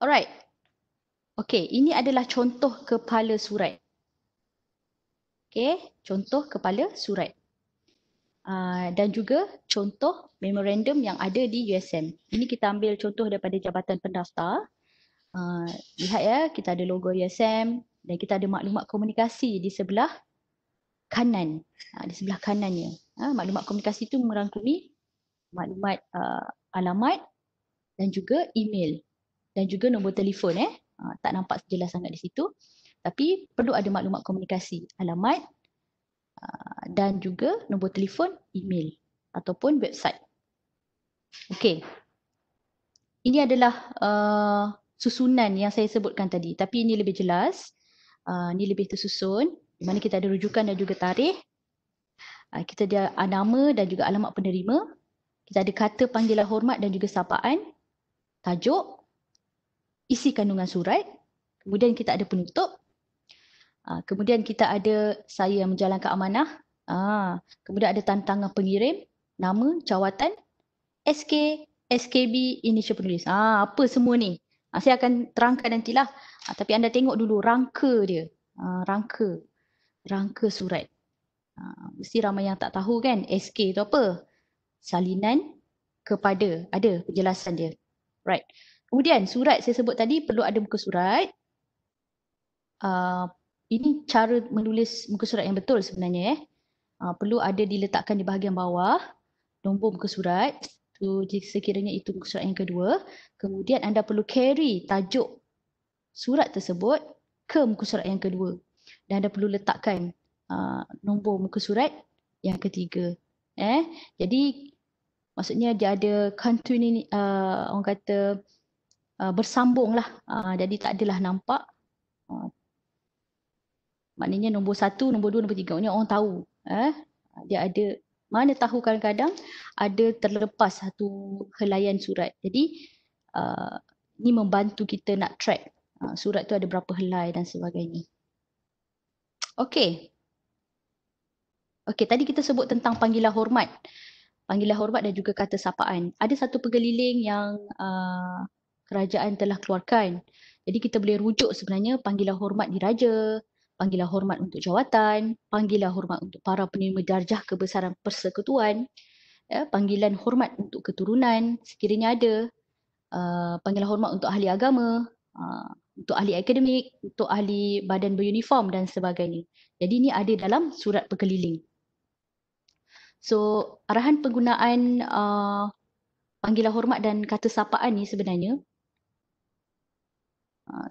Alright. Okey, ini adalah contoh kepala surat. Okey, contoh kepala surat. Dan juga contoh memorandum yang ada di USM. Ini kita ambil contoh daripada Jabatan Pendaftar. Lihat ya, kita ada logo USM dan kita ada maklumat komunikasi di sebelah kanan. Di sebelah kanannya. Maklumat komunikasi itu merangkumi maklumat alamat dan juga email dan juga nombor telefon. Tak nampak jelas sangat di situ. Tapi perlu ada maklumat komunikasi, alamat dan juga nombor telefon, email ataupun website. Okey. Ini adalah susunan yang saya sebutkan tadi, tapi ini lebih jelas. Ini lebih tersusun, di mana kita ada rujukan dan juga tarikh. Kita ada nama dan juga alamat penerima. Kita ada kata panggilan hormat dan juga sapaan, tajuk, isi kandungan surat. Kemudian kita ada penutup. Kemudian kita ada saya yang menjalankan amanah. Kemudian ada tantangan pengirim, nama, jawatan, SK, SKB, inisial penulis. Apa semua ni? Saya akan terangkan nantilah. Tapi anda tengok dulu rangka dia. Rangka surat. Mesti ramai yang tak tahu kan SK tu apa? Salinan kepada. Ada penjelasan dia. Right. Kemudian surat saya sebut tadi perlu ada muka surat. Ini cara menulis muka surat yang betul sebenarnya. Perlu ada diletakkan di bahagian bawah nombor muka surat. Sekiranya itu muka surat yang kedua. Kemudian anda perlu carry tajuk surat tersebut ke muka surat yang kedua. Dan anda perlu letakkan nombor muka surat yang ketiga. Jadi maksudnya dia ada orang kata bersambung lah. Jadi tak adalah nampak. Maknanya nombor 1, nombor 2, nombor 3. Maknanya orang tahu. Dia ada, mana tahu kadang-kadang ada terlepas satu helaian surat. Jadi ini membantu kita nak track surat tu ada berapa helai dan sebagainya. Okey. Okey, tadi kita sebut tentang panggilan hormat. Panggilan hormat dan juga kata sapaan. Ada satu pengeliling yang kerajaan telah keluarkan. Jadi kita boleh rujuk sebenarnya panggilan hormat diraja, panggilan hormat untuk jawatan, panggilan hormat untuk para penerima darjah kebesaran persekutuan, panggilan hormat untuk keturunan sekiranya ada, panggilan hormat untuk ahli agama, untuk ahli akademik, untuk ahli badan beruniform dan sebagainya. Jadi ini ada dalam surat berkeliling. So, arahan penggunaan panggilan hormat dan kata sapaan ni sebenarnya,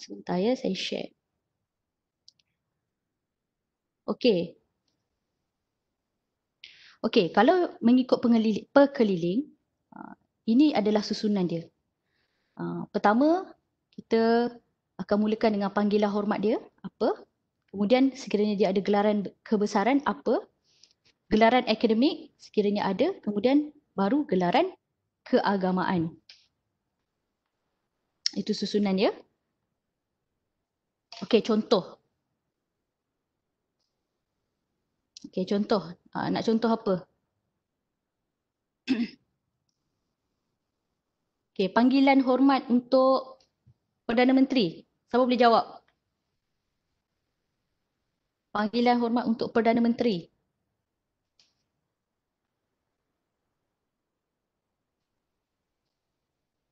sebentar ya, saya share. Okey. Okey, kalau mengikut perkeliling, ini adalah susunan dia. Pertama, kita akan mulakan dengan panggilan hormat dia, apa? Kemudian sekiranya dia ada gelaran kebesaran, apa? Gelaran akademik, sekiranya ada. Kemudian baru gelaran keagamaan. Itu susunan dia. Okey, contoh. Okey, contoh. Nak contoh apa? Okey, panggilan hormat untuk Perdana Menteri. Siapa boleh jawab? Panggilan hormat untuk Perdana Menteri.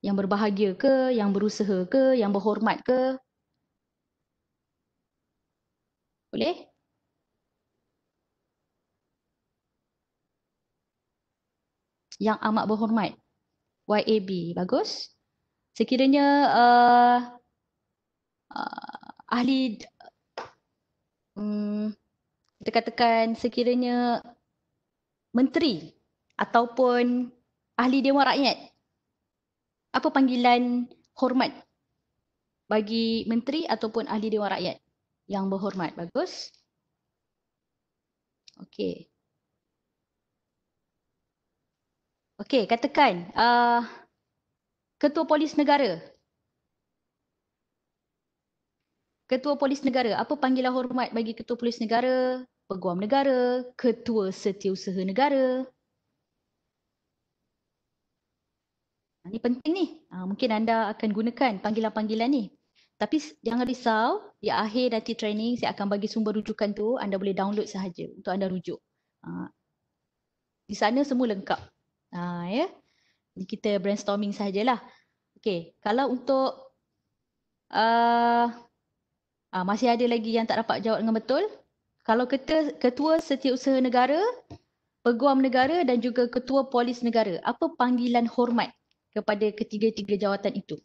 Yang berbahagia ke, yang berusaha ke, yang berhormat ke? Boleh? Yang amat berhormat. YAB. Bagus. Sekiranya ahli, kita katakan sekiranya menteri ataupun ahli Dewan Rakyat, apa panggilan hormat bagi menteri ataupun ahli Dewan Rakyat yang berhormat? Bagus. Okey. Okey, katakan Ketua Polis Negara. Ketua Polis Negara, apa panggilan hormat bagi Ketua Polis Negara, Peguam Negara, Ketua Setiausaha Negara? Ni penting ni. Mungkin anda akan gunakan panggilan-panggilan ni. Tapi jangan risau, di akhir nanti training saya akan bagi sumber rujukan tu, anda boleh download sahaja untuk anda rujuk. Di sana semua lengkap. Ya. Ni kita brainstorming sahajalah. Okey, kalau untuk masih ada lagi yang tak dapat jawab dengan betul. Kalau ketua setiausaha negara, peguam negara dan juga ketua polis negara, apa panggilan hormat kepada ketiga-tiga jawatan itu?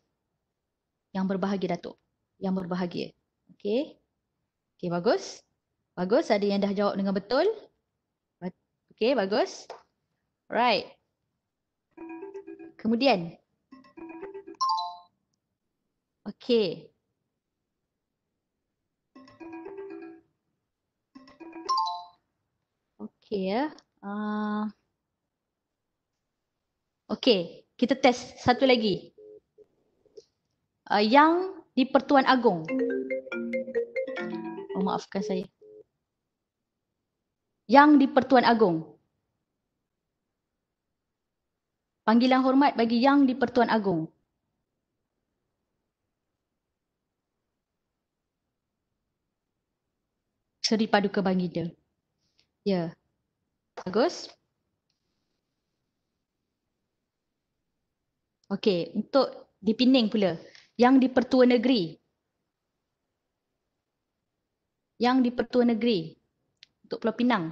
Yang berbahagia, Datuk. Yang berbahagia. Okey. Okey, bagus. Bagus, ada yang dah jawab dengan betul. Okey, bagus. Right. Kemudian. Okey. Okey ya. Okey, kita test satu lagi. Yang di Pertuan Agong. Oh, maafkan saya. Yang di Pertuan Agong. Panggilan hormat bagi yang di Pertuan Agong. Seri Paduka Baginda. Ya. Bagus. Okey, untuk di Pening pula. Yang di Pertua Negeri. Yang di Pertua Negeri. Untuk Pulau Pinang.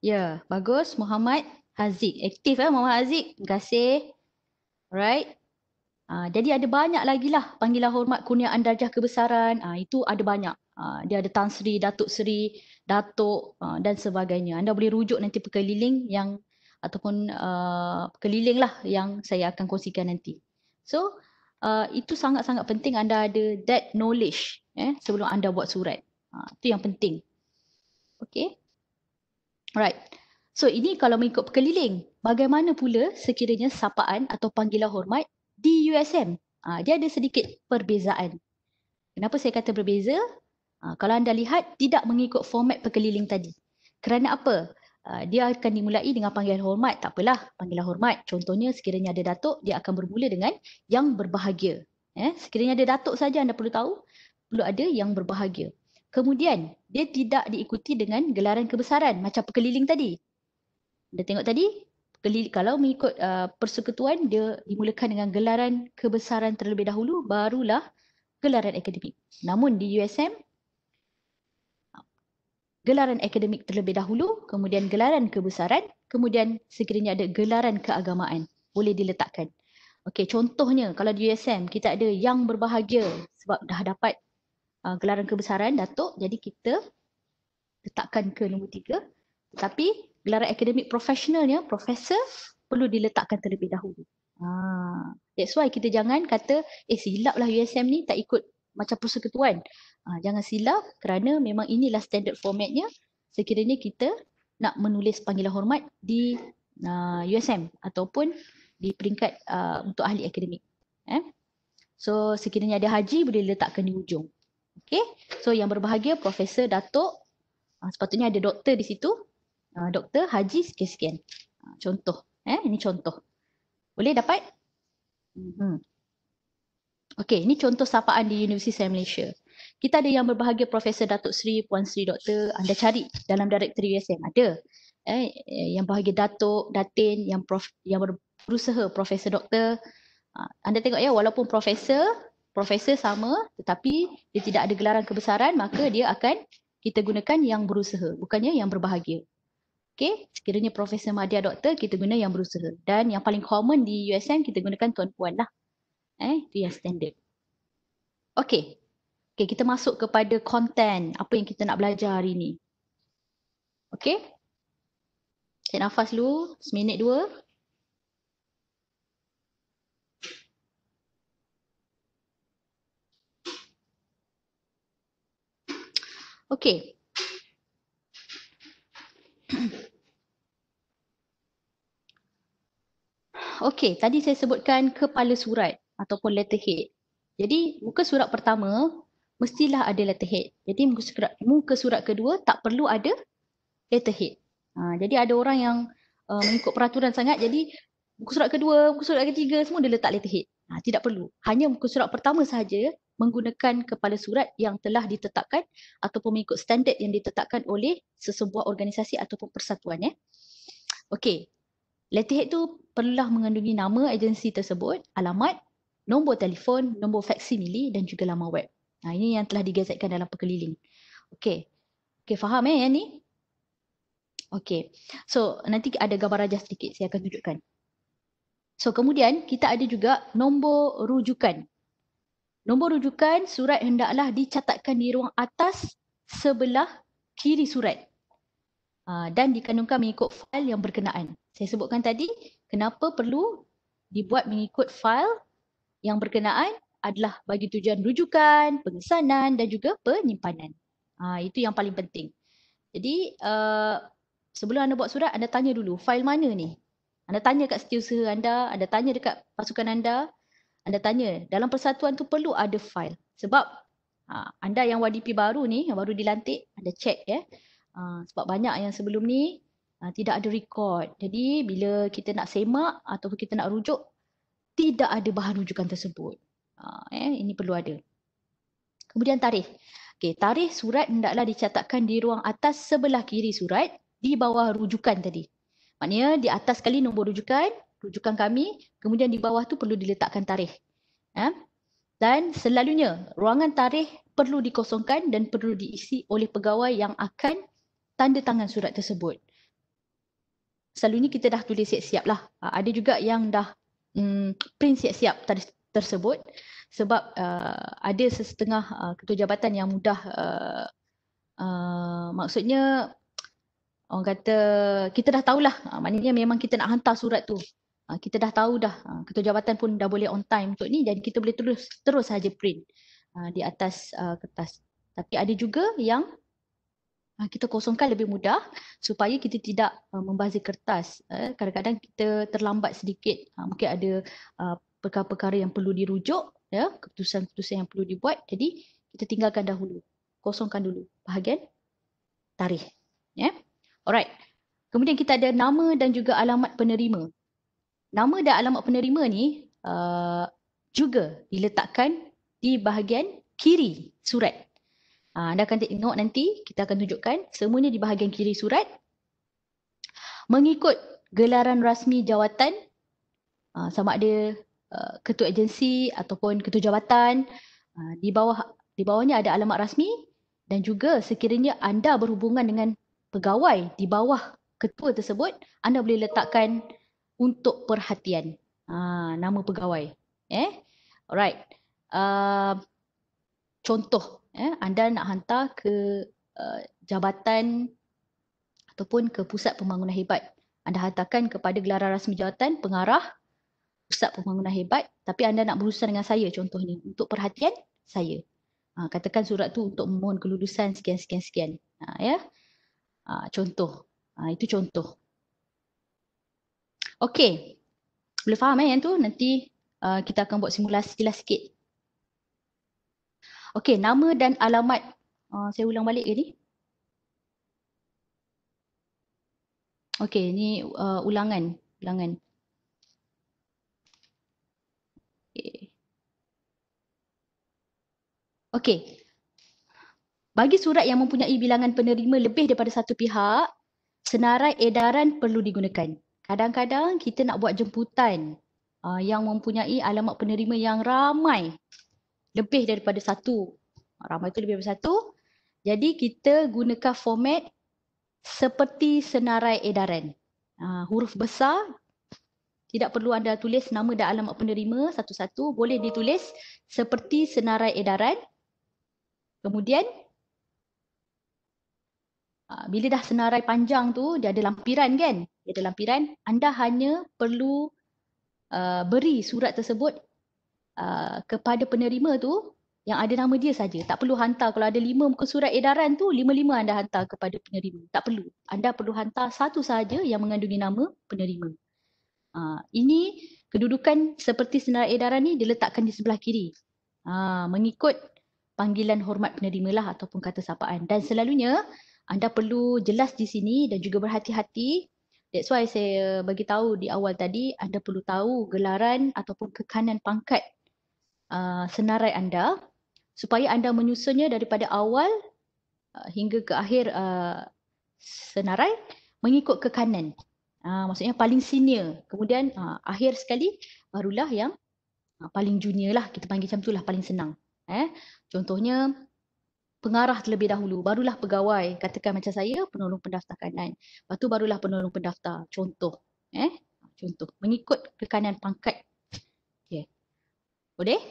Ya, bagus. Muhammad Haziq. Aktif Muhammad Haziq. Terima kasih. Alright. Jadi ada banyak lagi lah panggilan hormat kurniaan darjah kebesaran. Itu ada banyak. Dia ada Tan Sri, Datuk Sri, Datuk dan sebagainya. Anda boleh rujuk nanti perkeliling yang ataupun perkeliling lah yang saya akan kongsikan nanti. So, itu sangat-sangat penting anda ada that knowledge sebelum anda buat surat. Itu yang penting. Okay. Alright. So, ini kalau mengikut perkeliling. Bagaimana pula sekiranya sapaan atau panggilan hormat di USM? Dia ada sedikit perbezaan. Kenapa saya kata berbeza? Kalau anda lihat, tidak mengikut format perkeliling tadi. Kerana apa? Dia akan dimulai dengan panggilan hormat. Tak apalah, panggilan hormat. Contohnya, sekiranya ada datuk, dia akan bermula dengan yang berbahagia. Sekiranya ada datuk saja anda perlu tahu, perlu ada yang berbahagia. Kemudian, dia tidak diikuti dengan gelaran kebesaran macam perkeliling tadi. Anda tengok tadi, kalau mengikut persekutuan, dia dimulakan dengan gelaran kebesaran terlebih dahulu, barulah gelaran akademik. Namun di USM, gelaran akademik terlebih dahulu, kemudian gelaran kebesaran, kemudian sekiranya ada gelaran keagamaan. Boleh diletakkan. Okey, contohnya kalau di USM, kita ada yang berbahagia sebab dah dapat gelaran kebesaran, Datuk. Jadi kita letakkan ke nombor 3. Tetapi gelaran akademik profesionalnya, profesor, perlu diletakkan terlebih dahulu. That's why kita jangan kata, silaplah USM ni tak ikut macam persekutuan. Jangan silap kerana memang inilah standard formatnya sekiranya kita nak menulis panggilan hormat di USM ataupun di peringkat untuk ahli akademik. So sekiranya ada haji boleh letakkan di ujung. Okay. So yang berbahagia Profesor, Datuk, sepatutnya ada doktor di situ. Doktor, haji, sekian-sekian. Contoh. Ini contoh. Boleh dapat? Okey, ini contoh sapaan di Universiti Sains Malaysia. Kita ada yang berbahagia Profesor Datuk Seri, Puan Seri Doktor. Anda cari dalam directory USM. Ada. Yang bahagia Datuk, Datin, yang berusaha Profesor Doktor. Anda tengok ya, walaupun profesor sama tetapi dia tidak ada gelaran kebesaran, maka dia akan kita gunakan yang berusaha, bukannya yang berbahagia. Okey, sekiranya Profesor Madya Doktor, kita guna yang berusaha. Dan yang paling common di USM, kita gunakan tuan-puan lah. Itu yang standard. Okey. Okey, kita masuk kepada konten apa yang kita nak belajar hari ini. Okey. Tarik nafas dulu, seminit 2. Okey. Okey, tadi saya sebutkan kepala surat ataupun letterhead. Jadi muka surat pertama mestilah ada letterhead. Jadi muka surat kedua tak perlu ada letterhead. Jadi ada orang yang mengikut peraturan sangat, jadi muka surat kedua, muka surat ketiga semua dia letak letterhead. Tidak perlu. Hanya muka surat pertama sahaja menggunakan kepala surat yang telah ditetapkan ataupun mengikut standard yang ditetapkan oleh sesebuah organisasi ataupun persatuan. Okey. Letterhead tu perlulah mengandungi nama agensi tersebut, alamat, nombor telefon, nombor faksimili dan juga laman web. Ini yang telah digazetkan dalam perkeliling. Okey. Okey, faham yang ni? Okey. So, nanti ada gambar rajah sedikit saya akan tunjukkan. So, kemudian kita ada juga nombor rujukan. Nombor rujukan surat hendaklah dicatatkan di ruang atas sebelah kiri surat. Dan dikandungkan mengikut fail yang berkenaan. Saya sebutkan tadi, kenapa perlu dibuat mengikut fail yang berkenaan adalah bagi tujuan rujukan, pengesanan dan juga penyimpanan. Itu yang paling penting. Jadi, sebelum anda buat surat, anda tanya dulu, fail mana ni? Anda tanya kat setiausaha anda tanya dekat pasukan anda tanya, dalam persatuan tu perlu ada fail. Sebab anda yang YDP baru ni, yang baru dilantik, anda check sebab banyak yang sebelum ni tidak ada record. Jadi bila kita nak semak ataupun kita nak rujuk, tidak ada bahan rujukan tersebut. Ini perlu ada. Kemudian tarikh. Okay, tarikh surat hendaklah dicatatkan di ruang atas sebelah kiri surat di bawah rujukan tadi. Maknanya di atas sekali nombor rujukan kami, kemudian di bawah tu perlu diletakkan tarikh. Dan selalunya ruangan tarikh perlu dikosongkan dan perlu diisi oleh pegawai yang akan tanda tangan surat tersebut. Selalunya kita dah tulis siap-siap lah. Ada juga yang dah print siap-siap tersebut sebab ada setengah ketua jabatan yang mudah maksudnya orang kata kita dah tahulah maknanya memang kita nak hantar surat tu. Kita dah tahu dah ketua jabatan pun dah boleh on time untuk ni, jadi kita boleh terus saja print di atas kertas. Tapi ada juga yang kita kosongkan lebih mudah supaya kita tidak membazir kertas. Kadang-kadang kita terlambat sedikit, mungkin ada perkara-perkara yang perlu dirujuk, keputusan-keputusan yang perlu dibuat, jadi kita tinggalkan dahulu, kosongkan dulu bahagian tarikh. Alright. Kemudian kita ada nama dan juga alamat penerima. Nama dan alamat penerima ni juga diletakkan di bahagian kiri surat. Anda akan tengok nanti, kita akan tunjukkan semuanya di bahagian kiri surat. Mengikut gelaran rasmi jawatan, sama ada ketua agensi ataupun ketua jabatan, di bawahnya ada alamat rasmi dan juga sekiranya anda berhubungan dengan pegawai di bawah ketua tersebut, anda boleh letakkan untuk perhatian nama pegawai. Alright. Contoh, anda nak hantar ke jabatan ataupun ke pusat pembangunan hebat. Anda hantarkan kepada gelaran rasmi jawatan pengarah pusat pembangunan hebat, tapi anda nak berurusan dengan saya contohnya untuk perhatian saya. Katakan surat tu untuk memohon kelulusan sekian. Contoh. Itu contoh. Okey. Boleh faham yang tu? Nanti kita akan buat simulasi jelas sikit. Okey, nama dan alamat. Saya ulang balik ke ni? Okey, ni ulangan. Okey. Bagi surat yang mempunyai bilangan penerima lebih daripada satu pihak, senarai edaran perlu digunakan. Kadang-kadang kita nak buat jemputan yang mempunyai alamat penerima yang ramai. Lebih daripada satu. Ramai itu lebih daripada satu. Jadi kita gunakan format seperti senarai edaran. Huruf besar, tidak perlu anda tulis nama dan alamat penerima satu-satu. Boleh ditulis seperti senarai edaran. Kemudian, bila dah senarai panjang tu, dia ada lampiran kan? Dia ada lampiran, anda hanya perlu beri surat tersebut kepada penerima tu yang ada nama dia saja. Tak perlu hantar. Kalau ada 5 muka surat edaran tu, 5-5 anda hantar kepada penerima. Tak perlu. Anda perlu hantar satu sahaja yang mengandungi nama penerima. Ini kedudukan seperti senarai edaran ni diletakkan di sebelah kiri. Mengikut panggilan hormat penerima lah ataupun kata sapaan. Dan selalunya anda perlu jelas di sini dan juga berhati-hati. That's why saya bagi tahu di awal tadi, anda perlu tahu gelaran ataupun kekanan pangkat senarai anda supaya anda menyusunnya daripada awal hingga ke akhir senarai mengikut kekanan. Maksudnya paling senior. Kemudian akhir sekali barulah yang paling junior lah, kita panggil macam tu lah, paling senang. Contohnya pengarah terlebih dahulu, barulah pegawai, katakan macam saya penolong pendaftar kanan, lepas tu barulah penolong pendaftar, contoh. Contoh mengikut kekanan pangkat. Okay. Boleh?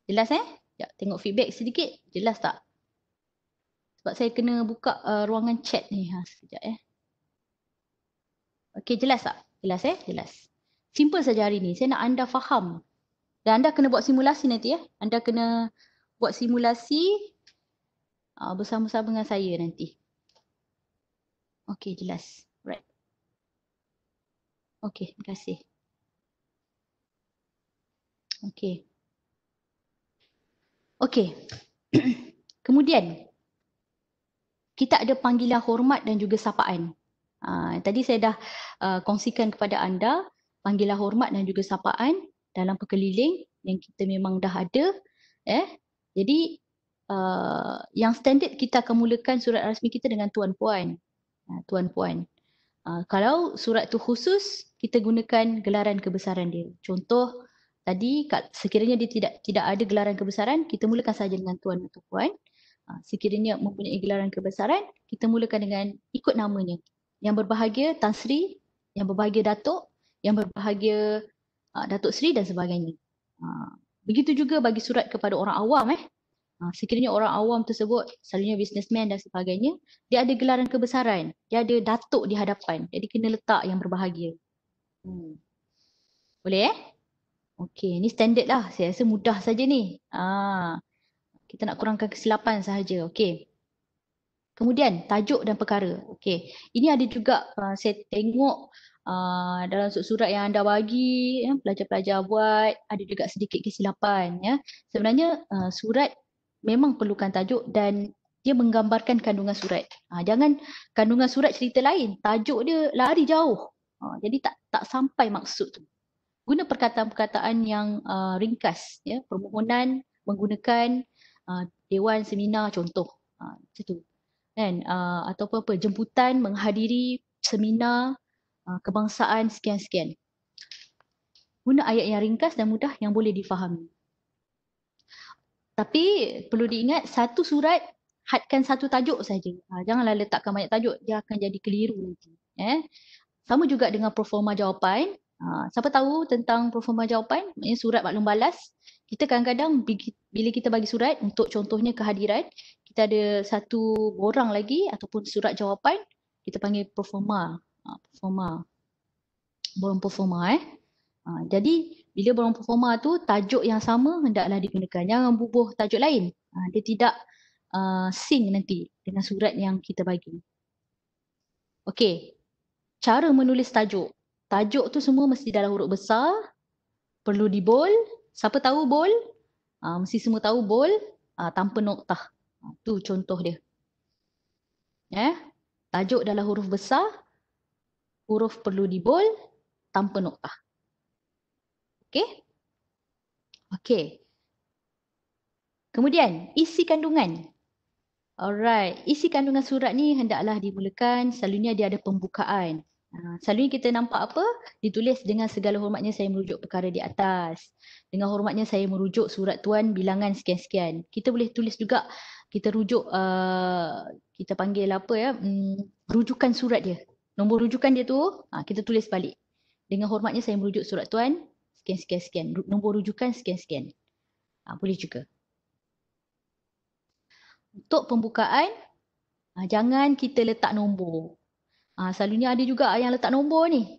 Jelas Ya, tengok feedback sedikit, jelas tak? Sebab saya kena buka ruangan chat ni. Sekejap Okey, jelas tak? Jelas Jelas. Simple saja hari ni. Saya nak anda faham. Dan anda kena buat simulasi nanti Anda kena buat simulasi bersama-sama dengan saya nanti. Okey, jelas. Right. Okey, terima kasih. Okey. Okey. Kemudian, kita ada panggilan hormat dan juga sapaan. Tadi saya dah kongsikan kepada anda panggilan hormat dan juga sapaan dalam perkeliling yang kita memang dah ada. Jadi, yang standard kita akan mulakan surat rasmi kita dengan tuan puan. Tuan puan. Kalau surat tu khusus, kita gunakan gelaran kebesaran dia. Contoh, tadi sekiranya dia tidak ada gelaran kebesaran, kita mulakan saja dengan tuan atau puan. Sekiranya mempunyai gelaran kebesaran, kita mulakan dengan ikut namanya. Yang berbahagia Tan Sri, yang berbahagia Datuk, yang berbahagia Datuk Sri dan sebagainya. Begitu juga bagi surat kepada orang awam. Sekiranya orang awam tersebut, selalunya businessman dan sebagainya, dia ada gelaran kebesaran, dia ada datuk di hadapan, jadi kena letak yang berbahagia. Boleh Okey, ni standard lah. Saya rasa mudah saja ni. Kita nak kurangkan kesilapan sahaja. Okey. Kemudian tajuk dan perkara. Okey. Ini ada juga saya tengok dalam surat yang anda bagi, pelajar-pelajar buat, ada juga sedikit kesilapan. Sebenarnya surat memang perlukan tajuk dan dia menggambarkan kandungan surat. Jangan kandungan surat cerita lain, tajuk dia lari jauh. Jadi tak sampai maksud tu. Guna perkataan-perkataan yang ringkas, permohonan menggunakan dewan seminar contoh. Macam tu. Atau apa jemputan menghadiri seminar kebangsaan sekian-sekian. Guna ayat yang ringkas dan mudah yang boleh difahami. Tapi perlu diingat, satu surat hadkan satu tajuk saja. Janganlah letakkan banyak tajuk, dia akan jadi keliru nanti. Sama juga dengan proforma jawapan. Siapa tahu tentang proforma jawapan, maknanya surat maklum balas. Kita kadang-kadang bila kita bagi surat untuk contohnya kehadiran, kita ada satu borang lagi ataupun surat jawapan, kita panggil proforma. Borang proforma. Jadi bila borang proforma tu tajuk yang sama hendaklah digunakan. Jangan bubuh tajuk lain. Dia tidak sync nanti dengan surat yang kita bagi. Okey. Cara menulis tajuk. Tajuk tu semua mesti dalam huruf besar. Perlu di bold. Siapa tahu bold? Mesti semua tahu bold tanpa noktah. Tu contoh dia. Tajuk dalam huruf besar. Huruf perlu di bold tanpa noktah. Okey? Okey. Kemudian, isi kandungan. Alright, isi kandungan surat ni hendaklah dimulakan, selalunya dia ada pembukaan. Selalunya kita nampak apa? Ditulis dengan segala hormatnya saya merujuk perkara di atas. Dengan hormatnya saya merujuk surat tuan bilangan sekian-sekian. Kita boleh tulis juga, kita rujuk, kita panggil apa rujukan surat dia. Nombor rujukan dia tu, kita tulis balik. Dengan hormatnya saya merujuk surat tuan sekian-sekian-sekian. Nombor rujukan sekian-sekian. Boleh juga. Untuk pembukaan, jangan kita letak nombor. Selalunya ada juga yang letak nombor ni.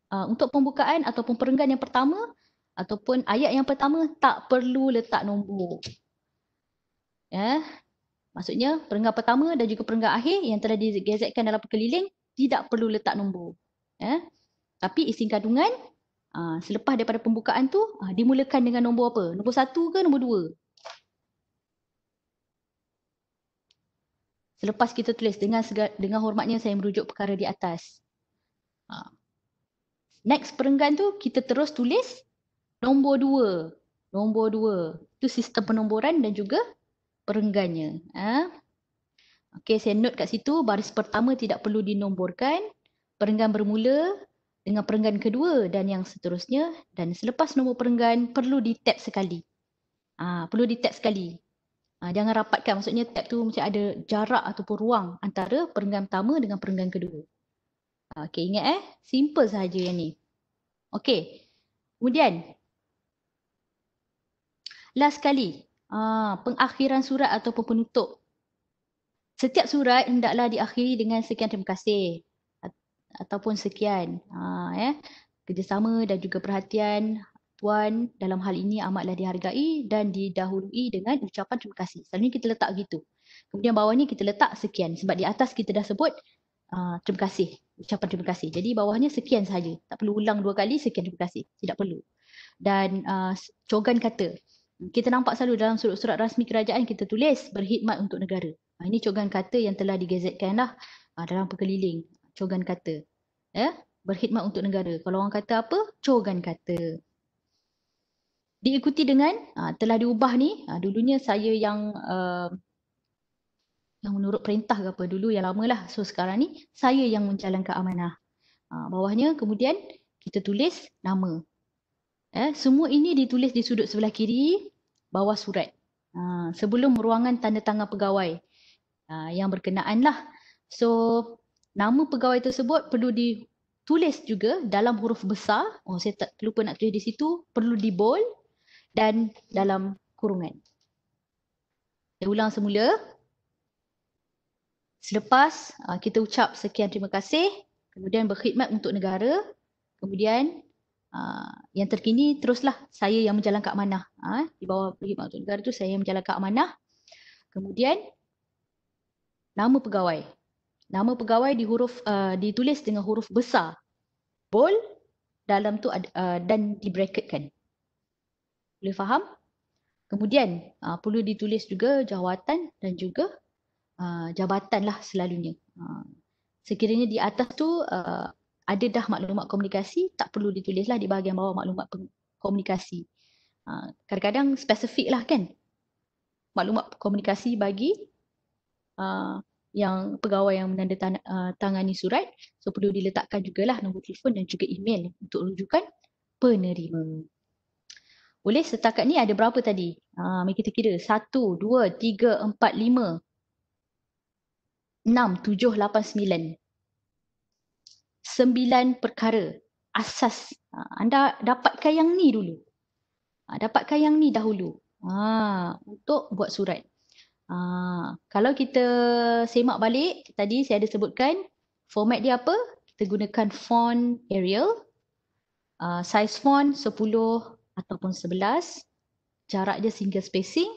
Untuk pembukaan ataupun perenggan yang pertama ataupun ayat yang pertama tak perlu letak nombor. Maksudnya perenggan pertama dan juga perenggan akhir yang telah digazetkan dalam perkeliling tidak perlu letak nombor. Tapi isi kandungan Selepas daripada pembukaan tu, dimulakan dengan nombor apa? Nombor 1 ke nombor 2? Selepas kita tulis dengan hormatnya saya merujuk perkara di atas. Next perenggan tu kita terus tulis nombor 2. Nombor 2. Itu sistem penomboran dan juga perenggannya. Okey, saya note kat situ baris pertama tidak perlu dinomborkan. Perenggan bermula dengan perenggan kedua dan yang seterusnya, dan selepas nombor perenggan perlu di-tab sekali. Perlu di-tab sekali. Jangan rapatkan, maksudnya tab tu mesti ada jarak ataupun ruang antara perenggan pertama dengan perenggan kedua. Okey, ingat simple sahaja yang ni. Okey. Kemudian last sekali, pengakhiran surat ataupun penutup. Setiap surat hendaklah diakhiri dengan sekian terima kasih ataupun sekian. Kerjasama dan juga perhatian Tuan dalam hal ini amatlah dihargai dan didahului dengan ucapan terima kasih. Selalunya kita letak gitu. Kemudian bawah ni kita letak sekian. Sebab di atas kita dah sebut terima kasih. Ucapan terima kasih. Jadi bawahnya sekian sahaja. Tak perlu ulang 2 kali sekian terima kasih. Tidak perlu. Dan cogan kata. Kita nampak selalu dalam surat-surat rasmi kerajaan kita tulis berkhidmat untuk negara. Ini cogan kata yang telah digazetkan lah dalam perkeliling. Cogan kata. Berkhidmat untuk negara. Kalau orang kata apa? Cogan kata. Diikuti dengan telah diubah ni. Dulunya saya yang menurut perintah ke apa dulu yang lama lah. So sekarang ni saya yang menjalankan amanah. Bawahnya kemudian kita tulis nama. Semua ini ditulis di sudut sebelah kiri bawah surat. Sebelum ruangan tanda tangan pegawai yang berkenaan lah. So nama pegawai tersebut perlu ditulis juga dalam huruf besar. Saya tak lupa nak tulis di situ. Perlu di bold dan dalam kurungan. Saya ulang semula. Selepas kita ucap sekian terima kasih, kemudian berkhidmat untuk negara, kemudian yang terkini teruslah saya yang menjalankan amanah. Di bawah berkhidmat untuk negara tu saya yang menjalankan amanah. Kemudian nama pegawai. Nama pegawai ditulis dengan huruf besar, bold, dalam tu dan dibraketkan. Boleh faham? Kemudian perlu ditulis juga jawatan dan juga jabatan lah selalunya. Sekiranya di atas tu ada dah maklumat komunikasi, tak perlu ditulis lah di bahagian bawah maklumat komunikasi. Kadang-kadang spesifik lah kan maklumat komunikasi bagi yang pegawai yang menandatangani surat. So perlu diletakkan jugalah nombor telefon dan juga email untuk rujukan penerima. Boleh, setakat ni ada berapa tadi? Mari kita kira. 1, 2, 3, 4, 5, 6, 7, 8, 9. 9 perkara asas. Anda dapatkan yang ni dulu. Dapatkan yang ni dahulu. Untuk buat surat. Kalau kita semak balik, tadi saya ada sebutkan format dia apa? Kita gunakan font Arial. Size font 10 ataupun 11. Jarak dia single spacing.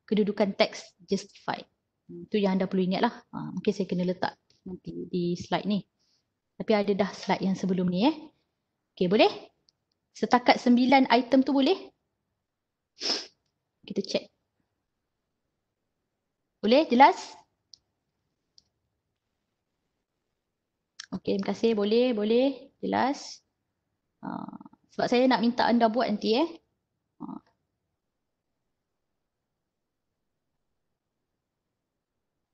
Kedudukan teks justified. Itu yang anda perlu ingat lah. Mungkin saya kena letak nanti di slide ni. Tapi ada dah slide yang sebelum ni. Okey, boleh? Setakat 9 item tu boleh? Kita check. Boleh? Jelas? Okey, terima kasih. Boleh, boleh. Jelas. Sebab saya nak minta anda buat nanti.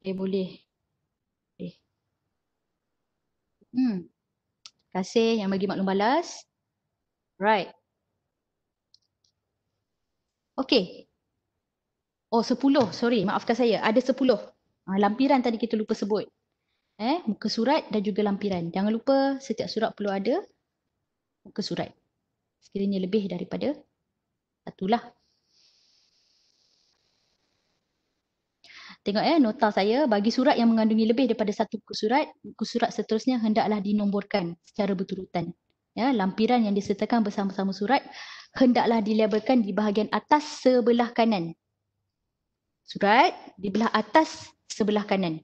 Boleh. Terima kasih yang bagi maklum balas. Right. Okey. 10. Sorry, maafkan saya. Ada 10. Lampiran tadi kita lupa sebut. Muka surat dan juga lampiran. Jangan lupa setiap surat perlu ada muka surat. Sekiranya lebih daripada satulah. Tengok nota saya, bagi surat yang mengandungi lebih daripada satu muka surat seterusnya hendaklah dinomborkan secara berurutan. Lampiran yang disertakan bersama-sama surat hendaklah dilabelkan di bahagian atas sebelah kanan. Surat di belah atas sebelah kanan.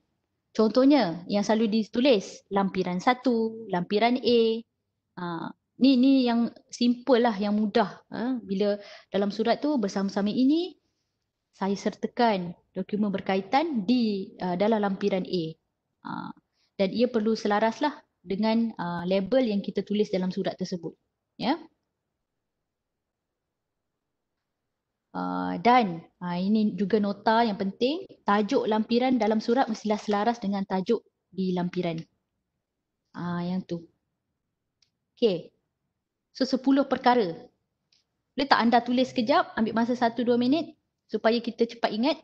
Contohnya yang selalu ditulis lampiran 1, lampiran A. Ni yang simple lah, yang mudah. Bila dalam surat tu bersama-sama ini saya sertakan dokumen berkaitan di dalam lampiran A. Dan ia perlu selaras lah dengan label yang kita tulis dalam surat tersebut. Ya. Dan ini juga nota yang penting, tajuk lampiran dalam surat mestilah selaras dengan tajuk di lampiran. Yang tu. Okey. So 10 perkara. Boleh tak anda tulis sekejap, ambil masa 1-2 minit supaya kita cepat ingat.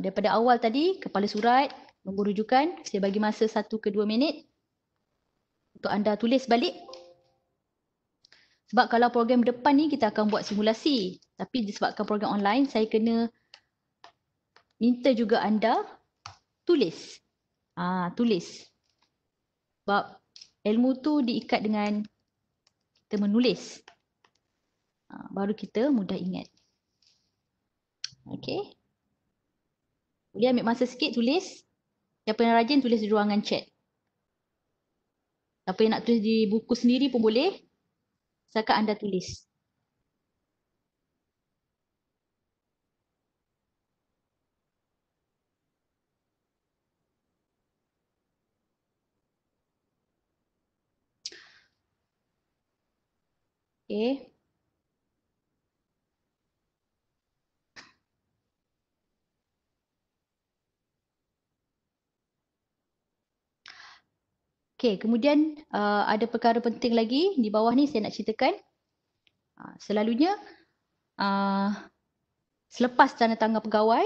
Daripada awal tadi, kepala surat, nombor rujukan, saya bagi masa 1 ke 2 minit untuk anda tulis balik. Sebab kalau program depan ni kita akan buat simulasi. Tapi disebabkan program online, saya kena minta juga anda tulis. Tulis. Sebab ilmu tu diikat dengan kita menulis. Baru kita mudah ingat. Okey. Boleh ambil masa sikit tulis. Siapa yang rajin tulis di ruangan chat. Siapa yang nak tulis di buku sendiri pun boleh. Asalkan anda tulis. Okey. Okey, kemudian ada perkara penting lagi di bawah ni saya nak ceritakan. Selalunya selepas tanda tangan pegawai,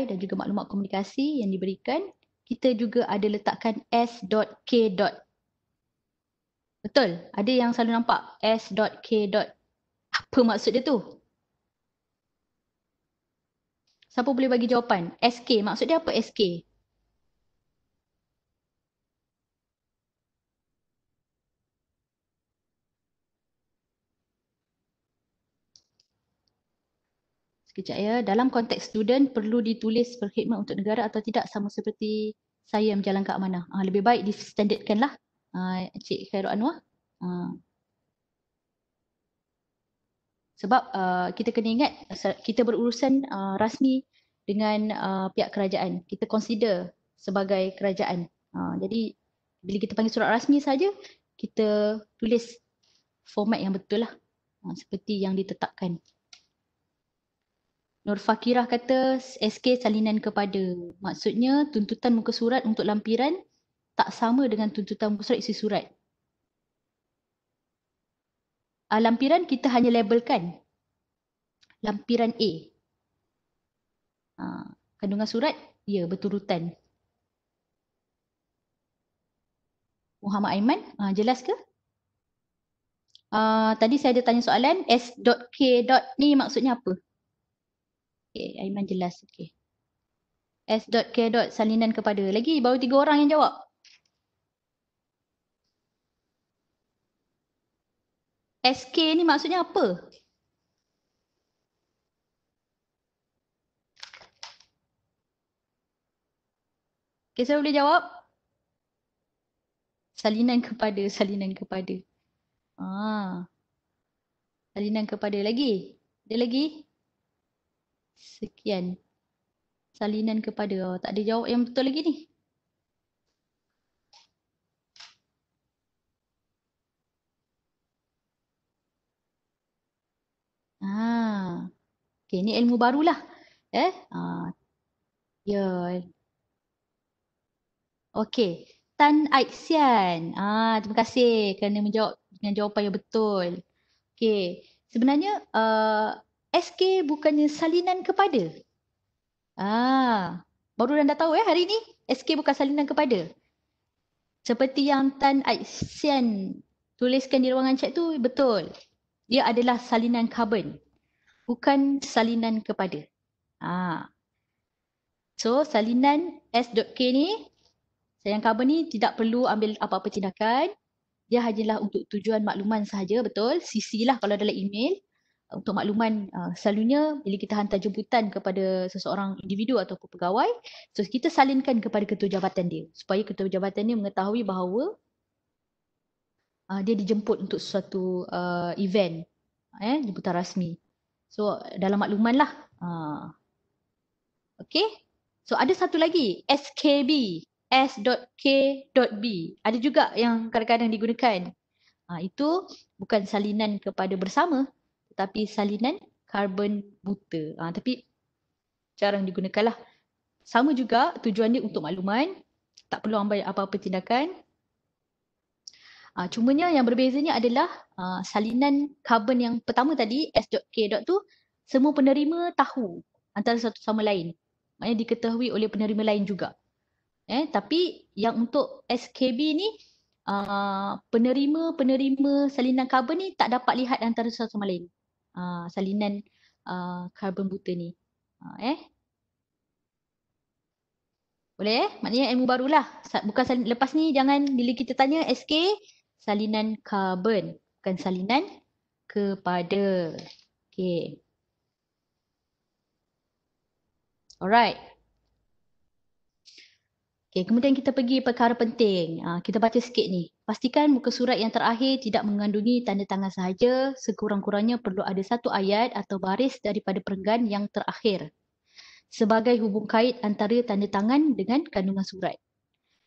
dan juga maklumat komunikasi yang diberikan, kita juga ada letakkan S.K. Betul? Ada yang selalu nampak S.K. Apa maksud dia tu? Siapa boleh bagi jawapan? SK, maksud dia apa SK? Sekejap ya. Dalam konteks student, perlu ditulis berkhidmat untuk negara atau tidak, sama seperti saya menjalankan amanah. Lebih baik di-standardkan lah, Cik Khairul Anwar. Sebab kita kena ingat, kita berurusan rasmi dengan pihak kerajaan. Kita consider sebagai kerajaan. Jadi, bila kita panggil surat rasmi saja, kita tulis format yang betul lah. Seperti yang ditetapkan. Nur Fakirah kata SK salinan kepada. Maksudnya tuntutan muka surat untuk lampiran tak sama dengan tuntutan muka surat isi surat. Lampiran kita hanya labelkan. Lampiran A. Kandungan surat, ya berturutan. Muhammad Aiman, jelas ke? Tadi saya ada tanya soalan, S.K. ni maksudnya apa? Okay, Aiman jelas. Okay. S.K. salinan kepada. Lagi baru 3 orang yang jawab. SK ni maksudnya apa? Okay, saya boleh jawab? Salinan kepada. Salinan kepada lagi. Ada lagi? Sekian. Salinan kepada. Tak ada jawab yang betul lagi ni. Okay, ni ilmu barulah. Ya. Okay. Tan Aixian. Terima kasih kerana menjawab dengan jawapan yang betul. Okay. Sebenarnya SK bukannya salinan kepada. Baru anda tahu hari ni SK bukan salinan kepada. Seperti yang Tan Aixian tuliskan di ruangan chat tu betul. Dia adalah salinan carbon. Bukan salinan kepada. So salinan S.K ni, salinan carbon ni tidak perlu ambil apa-apa tindakan. Dia hanyalah untuk tujuan makluman sahaja, betul. CC lah kalau dalam email. Untuk makluman, selalunya bila kita hantar jemputan kepada seseorang individu ataupun pegawai, so kita salinkan kepada ketua jabatan dia. Supaya ketua jabatan dia mengetahui bahawa dia dijemput untuk suatu event, jemputan rasmi. So dalam makluman lah. Okay. So ada satu lagi, SKB, S.K.B. Ada juga yang kadang-kadang digunakan. Itu bukan salinan kepada bersama, tetapi salinan karbon buta. Tapi jarang digunakan lah. Sama juga tujuan dia untuk makluman, tak perlu ambil apa-apa tindakan. Cumanya yang berbezanya adalah salinan karbon yang pertama tadi, S.K. tu, semua penerima tahu antara satu sama lain. Maknanya diketahui oleh penerima lain juga. Tapi yang untuk SKB ni, penerima salinan karbon ni tak dapat lihat antara satu sama lain. Salinan karbon buta ni. Boleh Maknanya ilmu barulah. Bukan lepas ni jangan bila kita tanya SK, salinan karbon. Bukan salinan kepada. Okay. Alright. Okay, kemudian kita pergi perkara penting. Kita baca sikit ni. Pastikan muka surat yang terakhir tidak mengandungi tanda tangan sahaja. Sekurang-kurangnya perlu ada satu ayat atau baris daripada perenggan yang terakhir sebagai hubung kait antara tanda tangan dengan kandungan surat.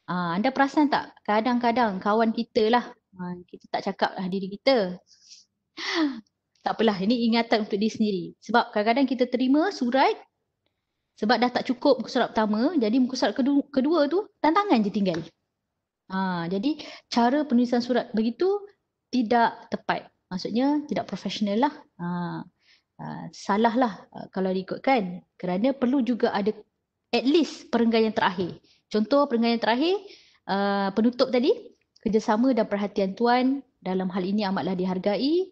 Anda perasan tak? Kadang-kadang kawan kita lah, kita tak cakap lah diri kita. Tak apalah, ini ingatan untuk diri sendiri. Sebab kadang-kadang kita terima surat, sebab dah tak cukup muka surat pertama, jadi muka surat kedua tu tantangan je tinggal. Jadi cara penulisan surat begitu tidak tepat. Maksudnya tidak profesional lah. Salah lah kalau diikutkan. Kerana perlu juga ada at least perenggan yang terakhir. Contoh perenggan yang terakhir, penutup tadi, kerjasama dan perhatian Tuan dalam hal ini amatlah dihargai.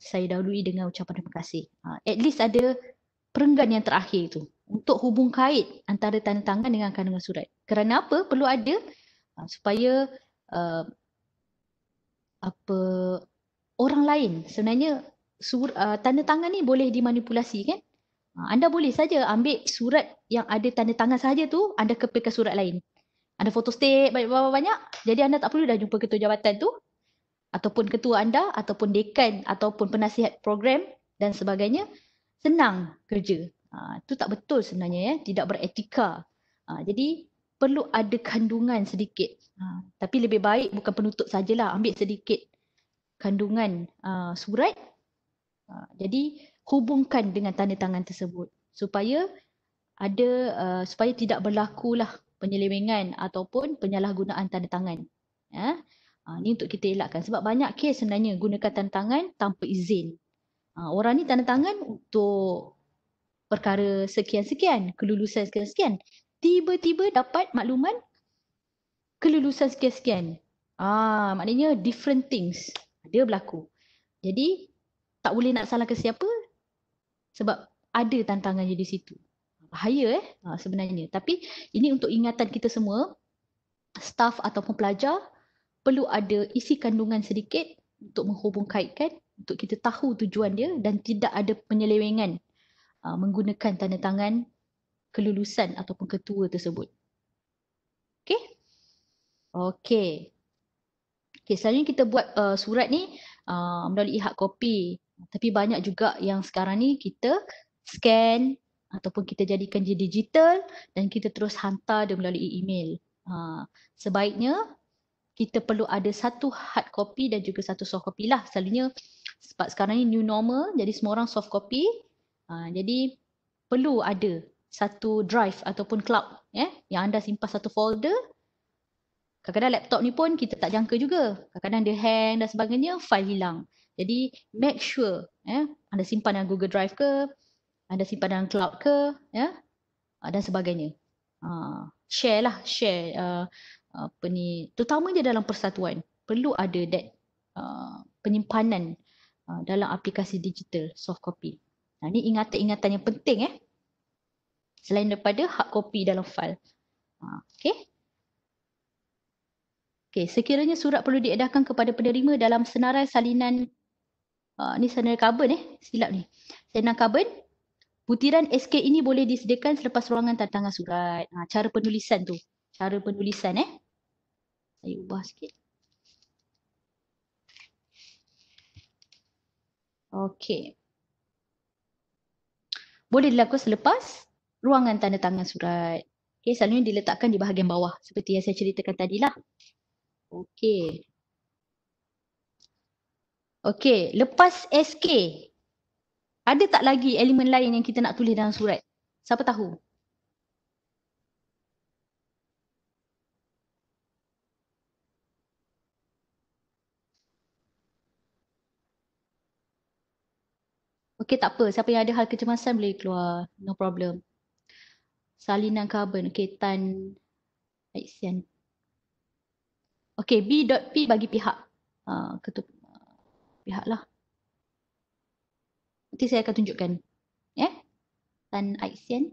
Saya dahului dengan ucapan terima kasih. At least ada perenggan yang terakhir tu untuk hubung kait antara tanda tangan dengan kandungan surat. Kerana apa? Perlu ada supaya orang lain sebenarnya tanda tangan ni boleh dimanipulasi kan? Anda boleh saja ambil surat yang ada tanda tangan sahaja tu, anda kepilkan surat lain. Anda foto state banyak-banyak, jadi anda tak perlu dah jumpa ketua jabatan tu, ataupun ketua anda, ataupun dekan, ataupun penasihat program dan sebagainya. Senang kerja. Itu tak betul sebenarnya, ya. Tidak beretika. Jadi perlu ada kandungan sedikit. Tapi lebih baik bukan penutup sajalah, ambil sedikit kandungan surat. Jadi hubungkan dengan tanda tangan tersebut supaya supaya tidak berlakulah penyelewengan ataupun penyalahgunaan tanda tangan. Ini untuk kita elakkan sebab banyak kes sebenarnya gunakan tanda tangan tanpa izin. Orang ni tanda tangan untuk perkara sekian-sekian, kelulusan sekian-sekian. Tiba-tiba dapat makluman kelulusan sekian-sekian. Maknanya different things dia berlaku. Jadi tak boleh nak salahkan siapa sebab ada tantangannya di situ. Bahaya sebenarnya. Tapi ini untuk ingatan kita semua, staff ataupun pelajar, perlu ada isi kandungan sedikit untuk menghubung kaitkan, untuk kita tahu tujuan dia dan tidak ada penyelewengan menggunakan tanda tangan kelulusan ataupun ketua tersebut. Okey? Okey. Okey, selalunya kita buat surat ni melalui hard copy. Tapi banyak juga yang sekarang ni kita scan ataupun kita jadikan dia digital dan kita terus hantar dia melalui email. Sebaiknya kita perlu ada satu hard copy dan juga satu soft copy lah. Selalunya sebab sekarang ni new normal, jadi semua orang soft copy. Jadi perlu ada satu drive ataupun cloud yang anda simpan satu folder. Kadang-kadang laptop ni pun kita tak jangka juga. Kadang-kadang dia hang dan sebagainya, file hilang. Jadi make sure anda simpan dalam Google Drive ke, anda simpan dalam cloud ke, dan sebagainya. Share lah, terutamanya dalam persatuan. Perlu ada that penyimpanan dalam aplikasi digital, soft copy. Ini ingatan-ingatan yang penting selain daripada hard copy dalam file. Okay. Okay, sekiranya surat perlu diedarkan kepada penerima dalam senarai salinan, ni senarai karbon silap ni. Salinan karbon, butiran SK ini boleh disediakan selepas ruangan tanda tangan surat. Cara penulisan tu. Cara penulisan Saya ubah sikit. Okey. Boleh dilakukan selepas ruangan tanda tangan surat. Okey, selalunya diletakkan di bahagian bawah seperti yang saya ceritakan tadilah. Okey. Okey, lepas SK, ada tak lagi elemen lain yang kita nak tulis dalam surat? Siapa tahu? Okey, tak apa. Siapa yang ada hal kecemasan boleh keluar. No problem. Salinan karbon. Okey, tan Aixian. Okey, B.P bagi pihak. Ketua pihak lah. Nanti saya akan tunjukkan. Tan Aixian.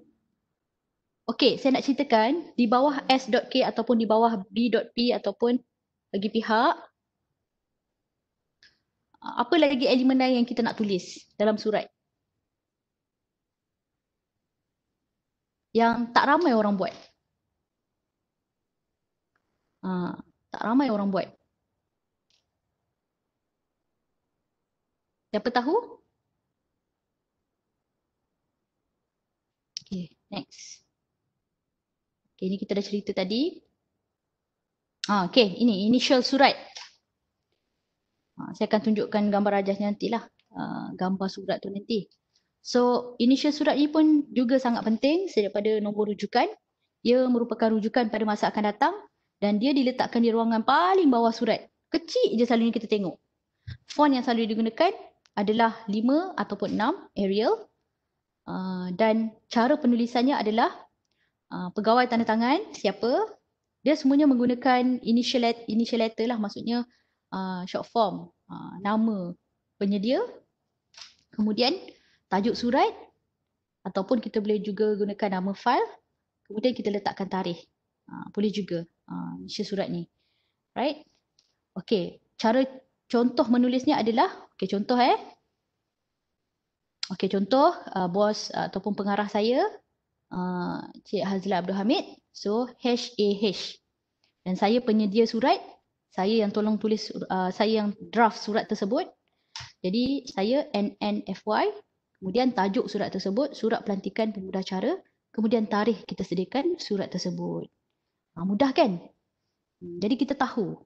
Okey, saya nak ceritakan di bawah S.K ataupun di bawah B.P ataupun bagi pihak, apa lagi elemen lain yang kita nak tulis dalam surat? Yang tak ramai orang buat. Tak ramai orang buat. Siapa tahu? Okay, next. Okay, ini kita dah cerita tadi. Okay, ini initial surat. Saya akan tunjukkan gambar rajahnya nantilah. Gambar surat tu nanti. So, initial surat ni pun juga sangat penting daripada nombor rujukan. Ia merupakan rujukan pada masa akan datang dan dia diletakkan di ruangan paling bawah surat. Kecil je selalunya kita tengok. Font yang selalu digunakan adalah 5 ataupun 6 Arial. Dan cara penulisannya adalah pegawai tanda tangan, siapa, dia semuanya menggunakan initial letter lah, maksudnya short form, nama penyedia, kemudian tajuk surat, ataupun kita boleh juga gunakan nama file, kemudian kita letakkan tarikh. Boleh juga initial surat ni. Right? Okay, cara contoh menulisnya adalah, okay, contoh okay, contoh bos ataupun pengarah saya, Cik Hazla Abdul Hamid. So, HAH. Dan saya penyedia surat, saya yang tolong tulis, saya yang draft surat tersebut. Jadi, saya NNFY, kemudian tajuk surat tersebut, surat pelantikan pemudah cara, kemudian tarikh kita sediakan surat tersebut. Mudah kan? Jadi, kita tahu.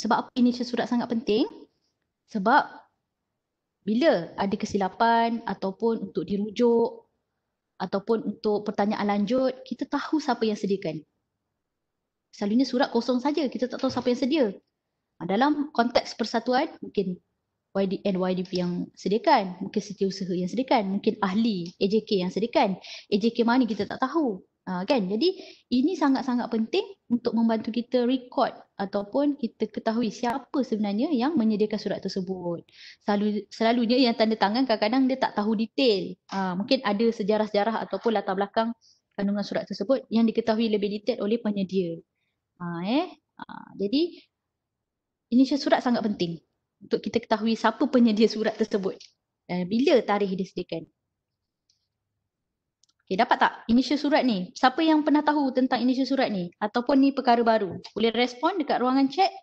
Sebab apa initial surat sangat penting? Sebab bila ada kesilapan ataupun untuk dirujuk ataupun untuk pertanyaan lanjut, kita tahu siapa yang sediakan. Selalunya surat kosong saja, kita tak tahu siapa yang sedia. Dalam konteks persatuan, mungkin YDP yang sediakan, mungkin setiausaha yang sediakan, mungkin ahli AJK yang sediakan. AJK mana kita tak tahu. Kan? Jadi ini sangat-sangat penting untuk membantu kita record ataupun kita ketahui siapa sebenarnya yang menyediakan surat tersebut. Selalunya yang tanda tangan kadang-kadang dia tak tahu detail. Mungkin ada sejarah-sejarah ataupun latar belakang kandungan surat tersebut yang diketahui lebih detail oleh penyedia. Jadi initial surat sangat penting untuk kita ketahui siapa penyedia surat tersebut dan bila tarikh disediakan. Okay, dapat tak initial surat ni? Siapa yang pernah tahu tentang initial surat ni? Ataupun ni perkara baru? Boleh respon dekat ruangan chat?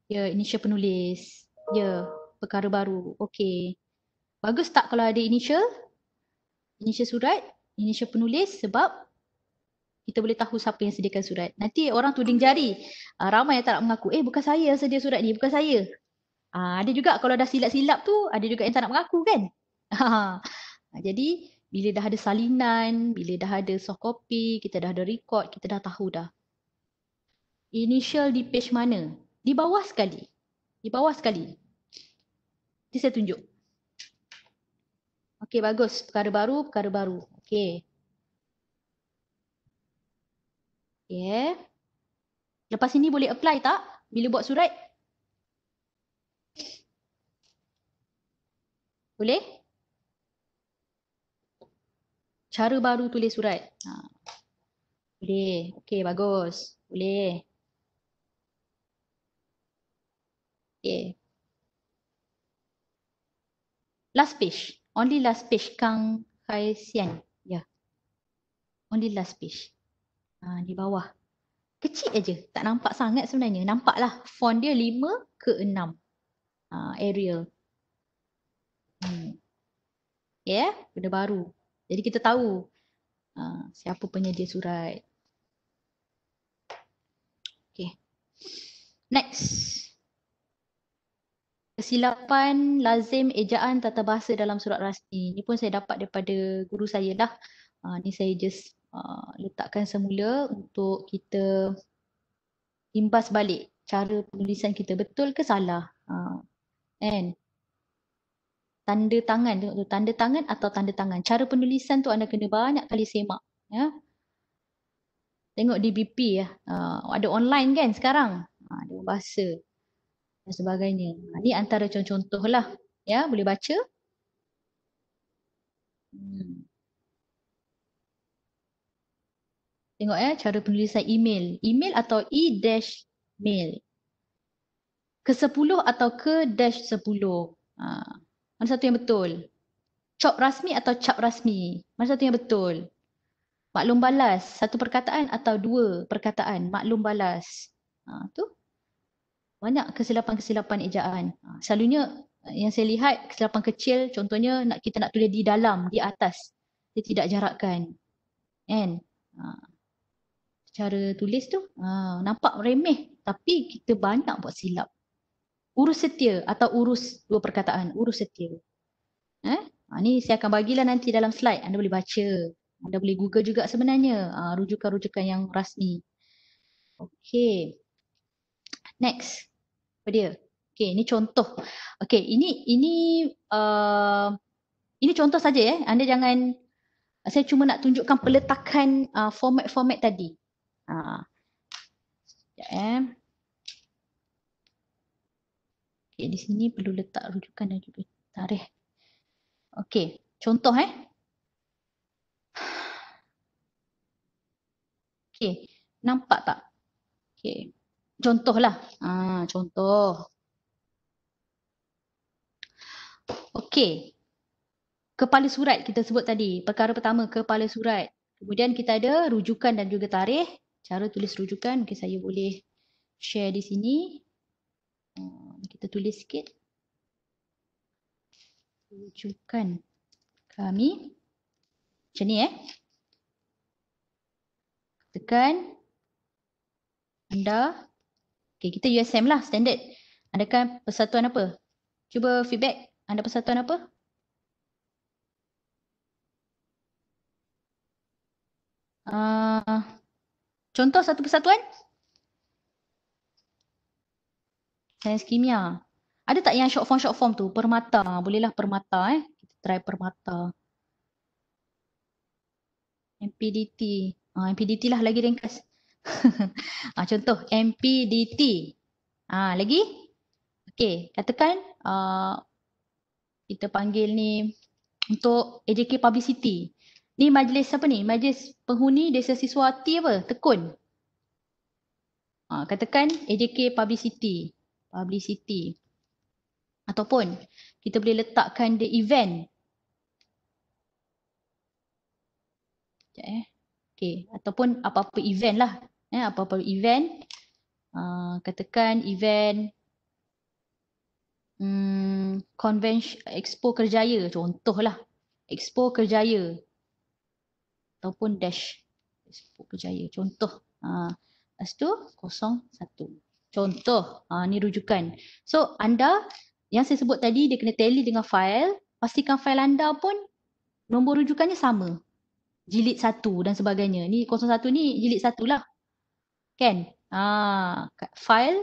Ya, initial penulis. Ya, perkara baru. Okey. Bagus tak kalau ada initial? Initial surat, initial penulis sebab kita boleh tahu siapa yang sediakan surat. Nanti orang tuding jari. Ramai yang tak nak mengaku. Bukan saya yang sedia surat ni. Bukan saya. Ada juga kalau dah silap-silap tu, ada juga yang tak nak mengaku kan. Jadi, bila dah ada salinan, bila dah ada soft copy, kita dah ada record, kita dah tahu dah. Initial di page mana? Di bawah sekali. Di bawah sekali. Nanti saya tunjuk. Okey, bagus. Perkara baru, perkara baru. Okey. Okay. Lepas ini boleh apply tak? Bila buat surat? Boleh? Cara baru tulis surat. Boleh. Okey, bagus. Boleh. Okey. Last page. Only last page. Kang Hai Sian. Ya. Yeah. Only last page. Di bawah. Kecil aja, tak nampak sangat sebenarnya. Nampaklah font dia 5:6. Arial. Ya, benda baru. Jadi kita tahu siapa penyedia surat. Okay. Next. Kesilapan lazim ejaan tata bahasa dalam surat rasmi. Ini pun saya dapat daripada guru saya lah. Ni saya just letakkan semula untuk kita imbas balik cara penulisan kita betul ke salah. Kan? Tanda tangan, tengok tu, tanda tangan atau tanda tangan. Cara penulisan tu anda kena banyak kali semak. Ya. Tengok di BP ya. Ada online kan sekarang. Ada bahasa dan sebagainya. Ni antara contoh-contoh lah. Ya, boleh baca. Tengok ya, cara penulisan email. Email atau e-mail. Ke-10 atau ke-10. Mana satu yang betul? Cop rasmi atau cap rasmi? Mana satu yang betul? Maklum balas, satu perkataan atau dua perkataan? Maklum balas. Tu banyak kesilapan-kesilapan ejaan. Selalunya yang saya lihat kesilapan kecil, contohnya kita nak tulis di dalam, di atas. Dia tidak jarakkan. Kan? Cara tulis tu nampak remeh tapi kita banyak buat silap. Urus setia atau urus dua perkataan, urus setia. Ni saya akan bagilah nanti dalam slide. Anda boleh baca. Anda boleh Google juga sebenarnya rujukan-rujukan yang rasmi. Okey. Next. Apa dia? Okey, ini contoh. Okey, ini contoh saja ya. Anda jangan, saya cuma nak tunjukkan peletakan format-format tadi. Sekejap Okay, di sini perlu letak rujukan dan juga tarikh. Okey, contoh Okey, nampak tak? Okey. Contohlah. Contoh. Okey. Kepala surat kita sebut tadi. Perkara pertama, kepala surat. Kemudian kita ada rujukan dan juga tarikh. Cara tulis rujukan, mungkin saya boleh share di sini. Kita tulis sikit. Rujukan kami. Macam ni Tekan. Anda. Okay, kita USM lah, standard. Anda kan persatuan apa? Cuba feedback. Anda persatuan apa? Contoh satu persatuan? Sains kimia. Ada tak yang short form tu? Permata. Bolehlah permata Kita try permata. MPDT. MPDT lah lagi ringkas. Contoh MPDT. Lagi? Okey, katakan kita panggil ni untuk AJK Publicity. Ni majlis apa ni? Majlis penghuni Desa Siswati apa? Tekun. Katakan AJK Publicity. Publicity. Ataupun kita boleh letakkan the event. Okay. Ataupun apa-apa event lah. Apa-apa event. Katakan event Convention Expo Kerjaya. Contohlah. Expo Kerjaya. Ataupun dash. Expo Kerjaya. Contoh. Lepas tu 01. Contoh. Ni rujukan. So anda yang saya sebut tadi dia kena tally dengan file. Pastikan file anda pun nombor rujukannya sama. Jilid 1 dan sebagainya. Ni 01 ni jilid 1 lah. Kan? File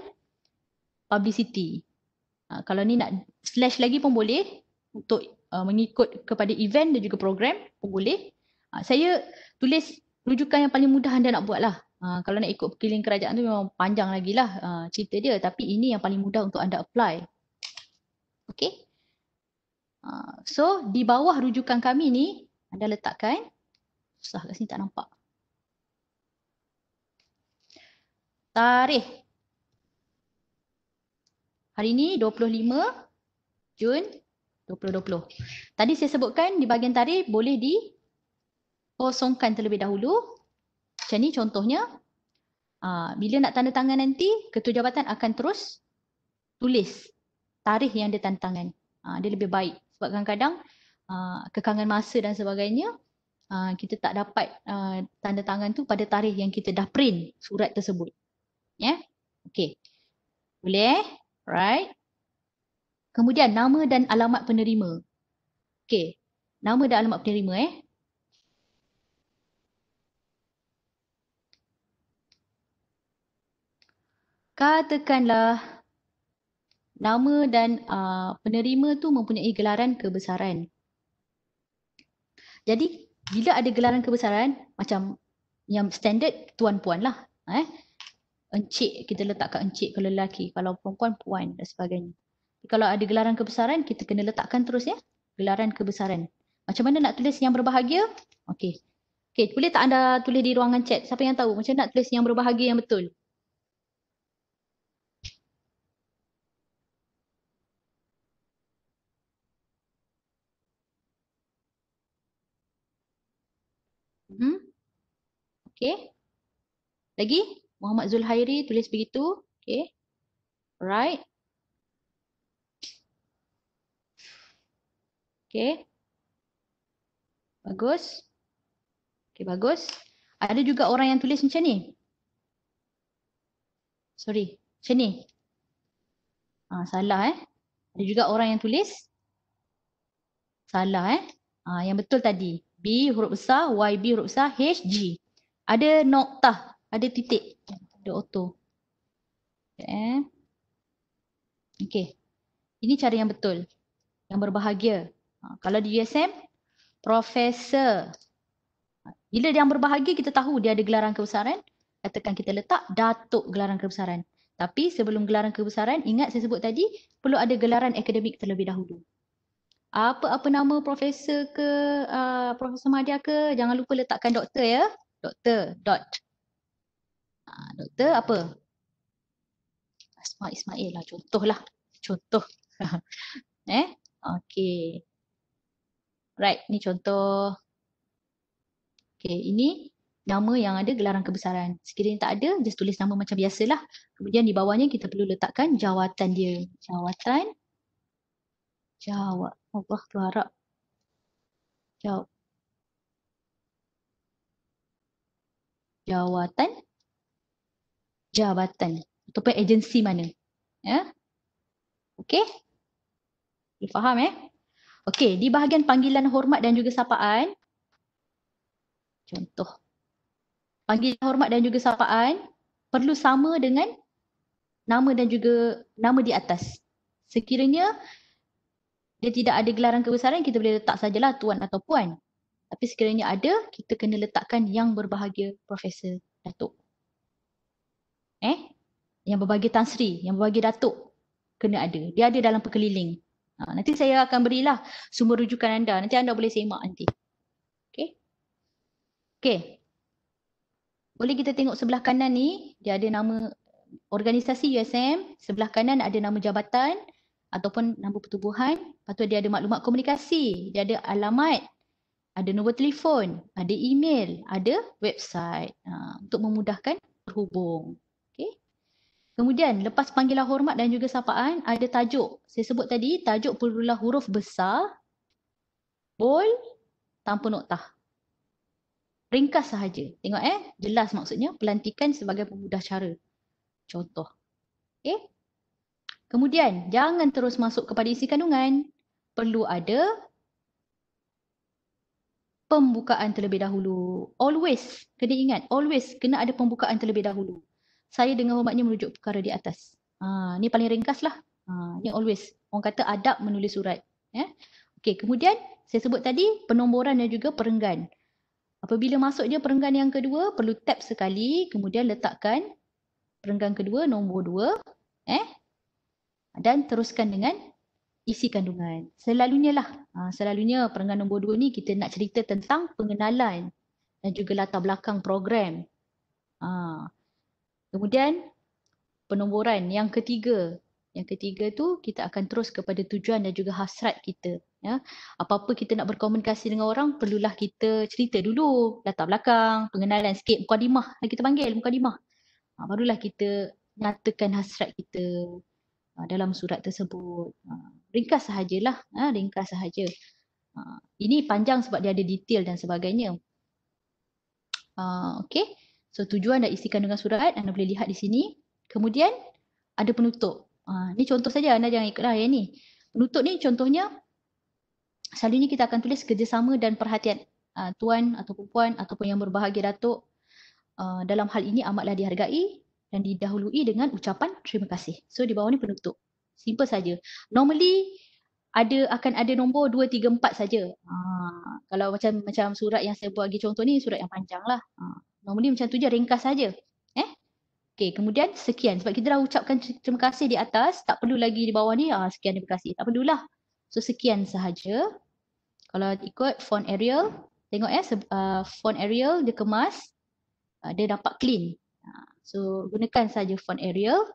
publicity. Kalau ni nak slash lagi pun boleh. Untuk mengikut kepada event dan juga program pun boleh. Saya tulis rujukan yang paling mudah anda nak buat lah. Kalau nak ikut perkeliling kerajaan tu memang panjang lagi lah cerita dia. Tapi ini yang paling mudah untuk anda apply. Okay. So di bawah rujukan kami ni anda letakkan. Susah kat sini tak nampak. Tarikh. Hari ni 25 Jun 2020. Tadi saya sebutkan di bahagian tarikh boleh dikosongkan terlebih dahulu. Macam ni contohnya. Bila nak tanda tangan nanti, ketua jabatan akan terus tulis tarikh yang dia tanda tangan. Dia lebih baik. Sebab kadang-kadang kekangan masa dan sebagainya, kita tak dapat tanda tangan tu pada tarikh yang kita dah print surat tersebut. Ya, okey. Boleh? Right. Kemudian nama dan alamat penerima. Okey. Nama dan alamat penerima Katakanlah nama dan penerima tu mempunyai gelaran kebesaran. Jadi bila ada gelaran kebesaran, macam yang standard tuan puan lah. Encik, kita letak kat encik kalau lelaki. Kalau perempuan, puan dan sebagainya. Kalau ada gelaran kebesaran, kita kena letakkan terus ya. Gelaran kebesaran. Macam mana nak tulis yang berbahagia? Okey. Okey, boleh tak anda tulis di ruangan chat? Siapa yang tahu macam nak tulis yang berbahagia yang betul? Okey. Lagi? Muhammad Zulhairi tulis begitu. Okey. Alright. Okey. Bagus. Okey, bagus. Ada juga orang yang tulis macam ni. Sorry. Macam ni. Salah Ada juga orang yang tulis. Salah yang betul tadi. B huruf besar, YB huruf besar, H, G. Ada noktah. Ada titik. Ada auto. Okey. Ini cara yang betul. Yang berbahagia. Kalau di USM, Profesor. Bila dia yang berbahagia, kita tahu dia ada gelaran kebesaran. Katakan kita letak Datuk gelaran kebesaran. Tapi sebelum gelaran kebesaran, ingat saya sebut tadi, perlu ada gelaran akademik terlebih dahulu. Apa nama profesor ke, Profesor Madya ke, jangan lupa letakkan doktor ya. Doktor, dot. Doktor apa? Asma Ismail lah, contohlah. Contoh. Okey. Right, ni contoh. Okey, ini nama yang ada gelaran kebesaran. Sekiranya tak ada, just tulis nama macam biasalah. Kemudian di bawahnya kita perlu letakkan jawatan dia. Jawatan. Allah tu harap. Jawatan. Jabatan. Ataupun agensi mana. Ya. Okey. Boleh faham Okey, di bahagian panggilan hormat dan juga sapaan. Contoh. Panggilan hormat dan juga sapaan perlu sama dengan nama dan juga nama di atas. Sekiranya dia tidak ada gelaran kebesaran, kita boleh letak sajalah tuan atau puan. Tapi sekiranya ada, kita kena letakkan yang berbahagia Profesor Datuk. Yang berbahagia Tan Sri, yang berbahagia Datuk. Kena ada. Dia ada dalam perkeliling. Nanti saya akan berilah sumber rujukan anda. Nanti anda boleh semak nanti. Okey. Okey. Boleh kita tengok sebelah kanan ni, dia ada nama organisasi USM. Sebelah kanan ada nama jabatan ataupun nama pertubuhan. Lepas tu dia ada maklumat komunikasi. Dia ada alamat. Ada nombor telefon. Ada email. Ada website. Untuk memudahkan berhubung. Okay. Kemudian lepas panggilan hormat dan juga sapaan, ada tajuk. Saya sebut tadi, tajuk perlulah huruf besar, bold, tanpa noktah. Ringkas sahaja. Tengok jelas maksudnya pelantikan sebagai pemudah cara. Contoh. Okay. Kemudian jangan terus masuk kepada isi kandungan. Perlu ada pembukaan terlebih dahulu. Always, kena ingat, always kena ada pembukaan terlebih dahulu. Saya dengan hormatnya merujuk perkara di atas. Ni paling ringkas lah. Ni always. Orang kata adab menulis surat. Okey, kemudian saya sebut tadi penomboran dan juga perenggan. Apabila masuk je perenggan yang kedua, perlu tab sekali, kemudian letakkan perenggan kedua, nombor 2. Dan teruskan dengan isi kandungan. Selalunya lah. Selalunya perenggan nombor 2 ni kita nak cerita tentang pengenalan dan juga latar belakang program. Kemudian penomboran yang ketiga. Yang ketiga tu kita akan terus kepada tujuan dan juga hasrat kita. Apa-apa kita nak berkomunikasi dengan orang, perlulah kita cerita dulu latar belakang, pengenalan sikit, mukadimah. Kita panggil mukadimah. Barulah kita nyatakan hasrat kita dalam surat tersebut. Ringkas sahajalah, ringkas sahaja. Ini panjang sebab dia ada detail dan sebagainya. Okey. So tujuan dan isi kandungan surat anda boleh lihat di sini. Kemudian ada penutup. Ni contoh saja, anda jangan ikutlah yang ni. Penutup ni contohnya selalunya kita akan tulis kerjasama dan perhatian tuan ataupun puan ataupun yang berbahagia Datuk. Dalam hal ini amatlah dihargai dan didahului dengan ucapan terima kasih. So di bawah ni penutup. Simple saja. Normally akan ada nombor 2, 3, 4 saja. Kalau macam surat yang saya buat bagi contoh ni surat yang panjang lah. Normally macam tu je, ringkas saja. Okey, kemudian sekian. Sebab kita dah ucapkan terima kasih di atas, tak perlu lagi di bawah ni sekian terima kasih. Tak perlulah. So sekian sahaja. Kalau ikut font Arial, tengok font Arial dia kemas, dia dapat clean. So gunakan saja font Arial.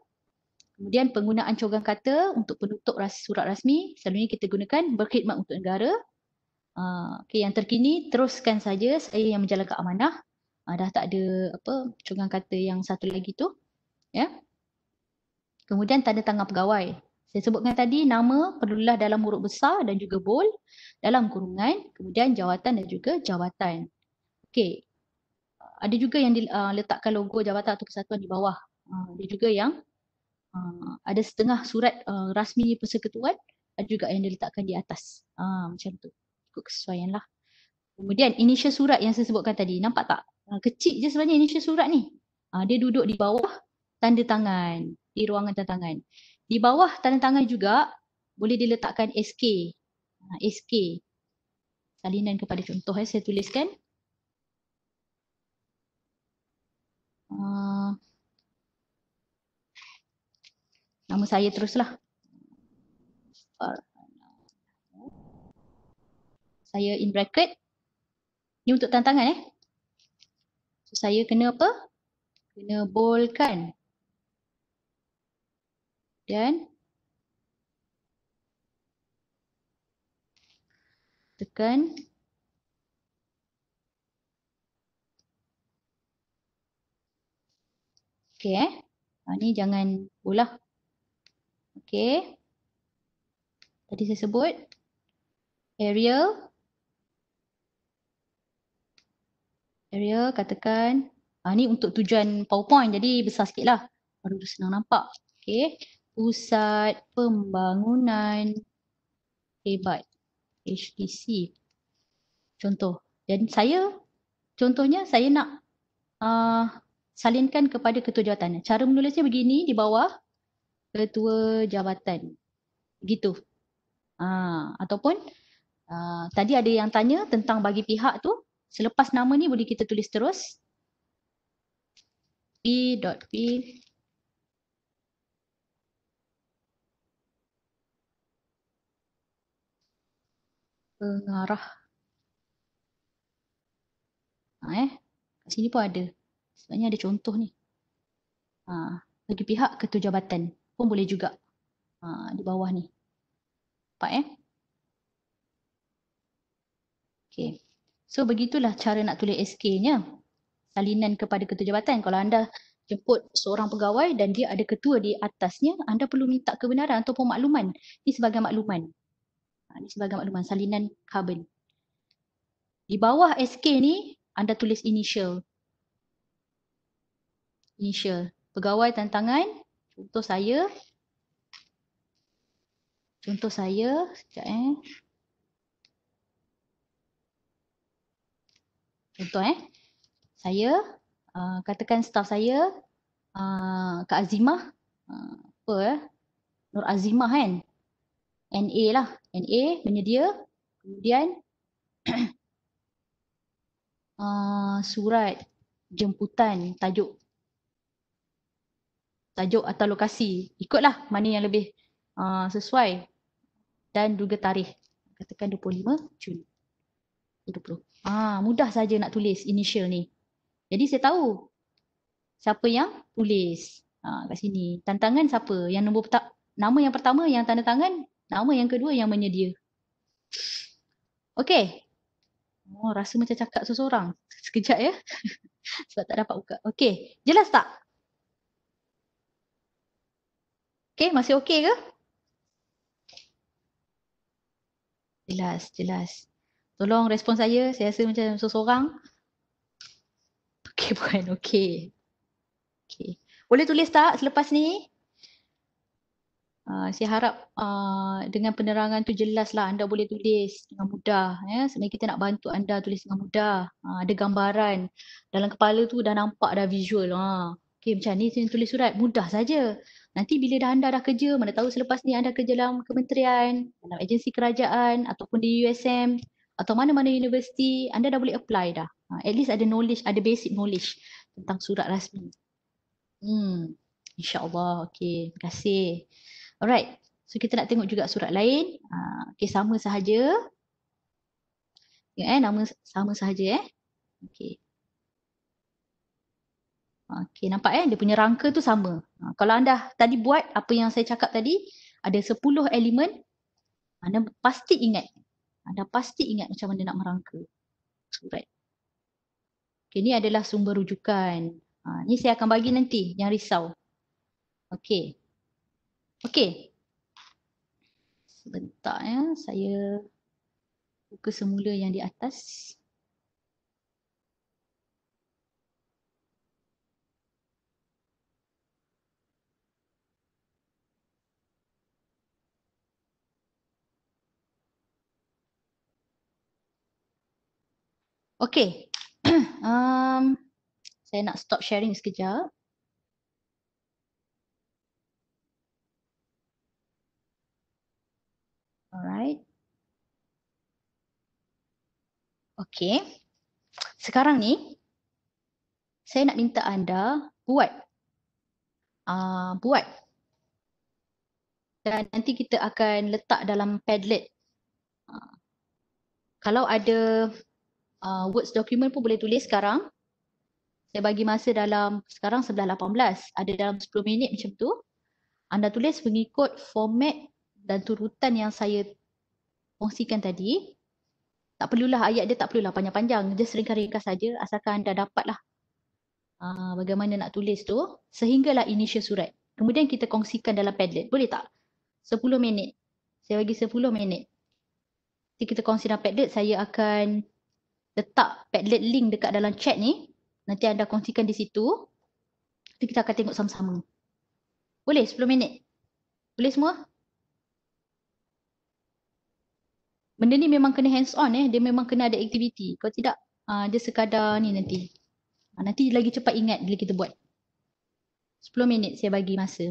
Kemudian penggunaan cogang kata untuk penutup surat rasmi, selalunya kita gunakan berkhidmat untuk negara. Okey, yang terkini teruskan saja, saya yang menjalankan amanah. Dah tak ada cogang kata yang satu lagi tu. Ya. Kemudian tanda tangan pegawai. Saya sebutkan tadi nama perlulah dalam huruf besar dan juga bold, dalam kurungan, kemudian jawatan dan juga jawatan. Okey. Ada juga yang diletakkan logo jabatan atau persatuan di bawah. Ada juga yang ada setengah surat rasmi persekutuan, ada juga yang diletakkan di atas. Macam tu. Ikut kesesuaian lah. Kemudian initial surat yang saya sebutkan tadi. Nampak tak? Kecil je sebenarnya initial surat ni. Dia duduk di bawah tanda tangan. Di ruangan tanda tangan. Di bawah tanda tangan juga boleh diletakkan SK. SK. Salinan kepada contoh saya tuliskan. Nama saya teruslah. Saya in bracket. Ni untuk tanda tangan So, saya kena apa? Kena boldkan. Dan tekan okey ni jangan bolah. Okey. Tadi saya sebut Arial katakan ni untuk tujuan PowerPoint jadi besar sikit lah. Baru senang nampak. Okey. Pusat Pembangunan Hebat HPC. Contoh. Dan contohnya saya nak salinkan kepada ketua jawatan. Cara menulisnya begini di bawah ketua jabatan. Begitu. Ataupun tadi ada yang tanya tentang bagi pihak tu. Selepas nama ni boleh kita tulis terus. P.P. Pengarah. Kat sini pun ada. Sebenarnya ada contoh ni. Bagi pihak ketua jabatan pun boleh juga. Di bawah ni. Nampak Okay. So begitulah cara nak tulis SK-nya. Salinan kepada ketua jabatan. Kalau anda jemput seorang pegawai dan dia ada ketua di atasnya, anda perlu minta kebenaran ataupun makluman. Ini sebagai makluman. Ini sebagai makluman salinan carbon. Di bawah SK ni anda tulis initial. Initial. Pegawai tanda tangan. Contoh saya. Sekejap Contoh saya katakan staf saya Kak Azimah Nur Azimah kan. NA lah. NA menyedia. Kemudian surat jemputan tajuk atau lokasi. Ikutlah mana yang lebih sesuai. Dan juga tarikh. Katakan 25 Jun 2020. Mudah saja nak tulis initial ni. Jadi saya tahu siapa yang tulis. Kat sini. Tanda tangan siapa? Yang nama yang pertama yang tanda tangan, nama yang kedua yang menyedia. Okey. Rasa macam cakap seseorang. Sekejap ya. Sebab tak dapat buka. Okey. Jelas tak? Okey, masih okey ke? Jelas, jelas. Tolong respon saya rasa macam seseorang. Okey bukan, okey. Okey. Boleh tulis tak selepas ni? Saya harap dengan penerangan tu jelas lah anda boleh tulis dengan mudah. Ya. Sebenarnya kita nak bantu anda tulis dengan mudah. Ada gambaran. Dalam kepala tu dah nampak dah visual. Okey macam ni saya tulis surat. Mudah saja. Nanti bila anda dah kerja, mana tahu selepas ni anda kerja dalam kementerian, dalam agensi kerajaan ataupun di USM atau mana-mana universiti, anda dah boleh apply dah. At least ada knowledge, ada basic knowledge tentang surat rasmi. InsyaAllah. Okey, terima kasih. Alright. So kita nak tengok juga surat lain. Okey, sama sahaja. Ya, nama sama sahaja Okey. Okey, nampak dia punya rangka tu sama. Kalau anda tadi buat apa yang saya cakap tadi, ada 10 elemen, anda pasti ingat. Anda pasti ingat macam mana nak merangka surat. Okey, ni adalah sumber rujukan. Ni saya akan bagi nanti, jangan risau. Okey. Okey. Sebentar saya buka semula yang di atas. Okey. Saya nak stop sharing sekejap. Alright. Okey. Sekarang ni saya nak minta anda buat dan nanti kita akan letak dalam Padlet. Kalau ada Words document pun boleh tulis sekarang. Saya bagi masa dalam sekarang 11:18. Ada dalam 10 minit macam tu. Anda tulis mengikut format dan turutan yang saya kongsikan tadi. Tak perlulah ayat dia, tak perlulah panjang-panjang. Just ringkas-ringkas saja asalkan anda dapatlah bagaimana nak tulis tu sehinggalah initial surat. Kemudian kita kongsikan dalam Padlet. Boleh tak? 10 minit. Saya bagi 10 minit. Nanti kita kongsi dalam Padlet. Saya akan letak Padlet link dekat dalam chat ni. Nanti anda kongsikan di situ. Nanti kita akan tengok sama-sama. Boleh 10 minit? Boleh semua? Benda ni memang kena hands on Dia memang kena ada aktiviti. Kalau tidak, dia sekadar ni nanti. Nanti lagi cepat ingat bila kita buat. 10 minit saya bagi masa.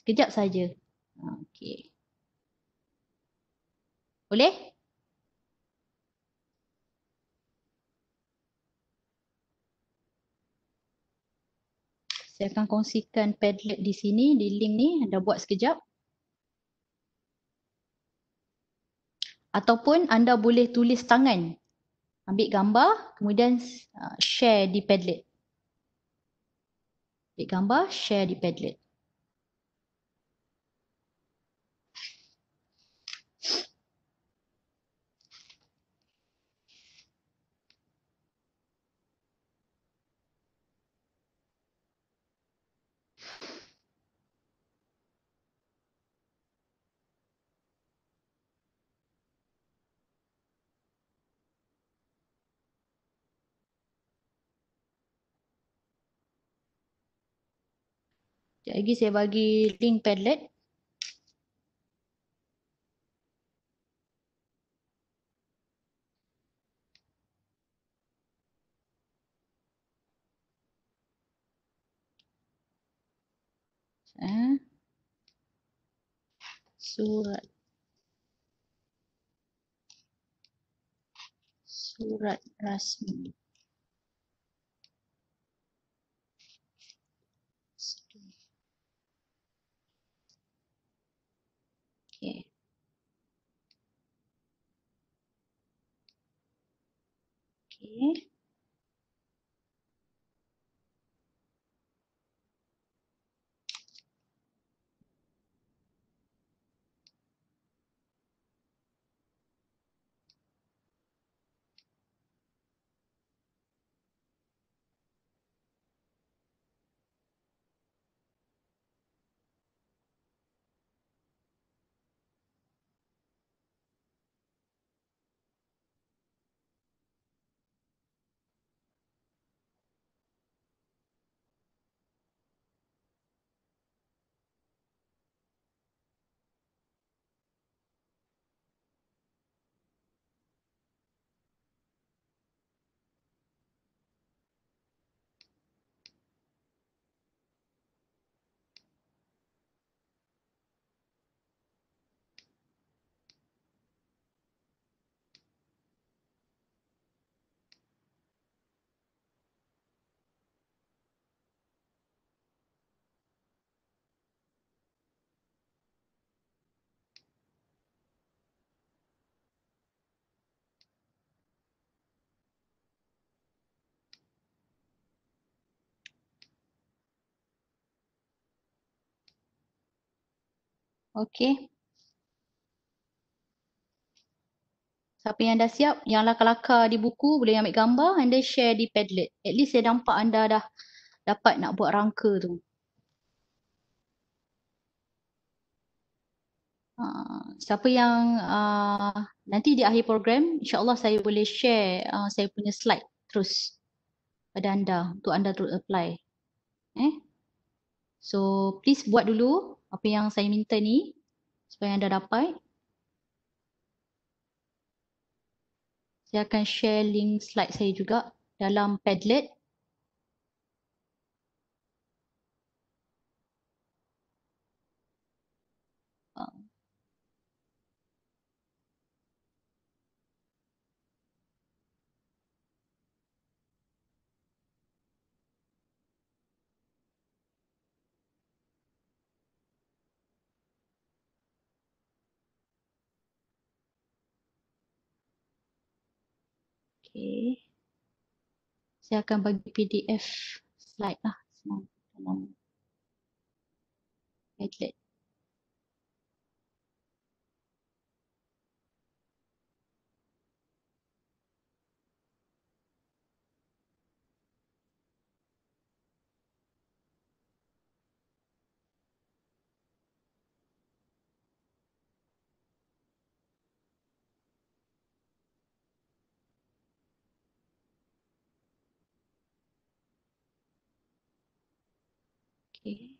Sekejap saja. Okey. Boleh? Saya akan kongsikan Padlet di sini, di link ni. Anda buat sekejap. Ataupun anda boleh tulis tangan. Ambil gambar, kemudian share di Padlet. Ambil gambar, share di Padlet. Sekejap lagi saya bagi link Padlet. Surat. Surat rasmi. Okay. Okay. Okey. Siapa yang dah siap, yang lakar-lakar di buku boleh ambil gambar and then share di Padlet. At least saya nampak anda dah dapat nak buat rangka tu. Siapa yang nanti di akhir program, insyaAllah saya boleh share saya punya slide terus pada anda untuk anda terus apply. Eh? So please buat dulu apa yang saya minta ni supaya anda dapat. Saya akan share link slide saya juga dalam Padlet. Uh, Okay. Saya akan bagi PDF slide lah dalam Padlet. Okay.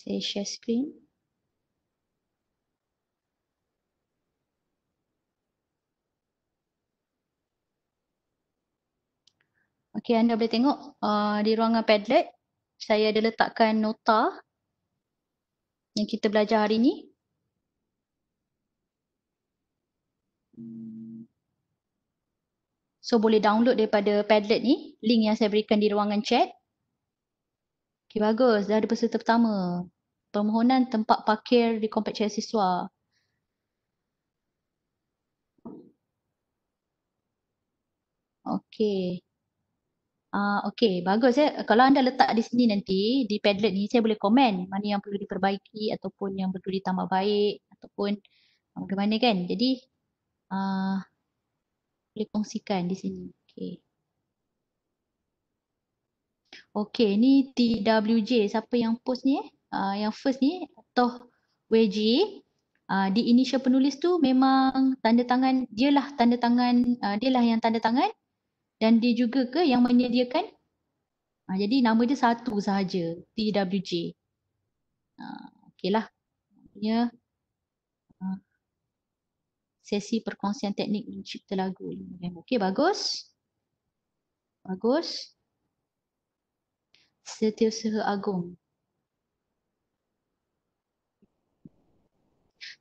Saya share screen. Okey, anda boleh tengok di ruangan Padlet saya ada letakkan nota yang kita belajar hari ni. So boleh download daripada Padlet ni, link yang saya berikan di ruangan chat. Okey, bagus, dah ada peserta pertama. Permohonan tempat parkir di kompleks Cahaya Siswa. Okey. Okey, bagus ya. Kalau anda letak di sini nanti, di Padlet ni, saya boleh komen mana yang perlu diperbaiki ataupun yang perlu ditambah baik ataupun bagaimana kan. Jadi, uh, boleh kongsikan di sini. Okey. Okey, ni TWJ. Siapa yang post ni yang first ni, Toh WJ. Di initial penulis tu memang tanda tangan, dialah yang tanda tangan dan dia juga ke yang menyediakan. Jadi nama dia satu sahaja, TWJ. Okeylah. Maksudnya sesi perkongsian teknik mencipta lagu. Okey, bagus. Bagus. Setiausaha Agung.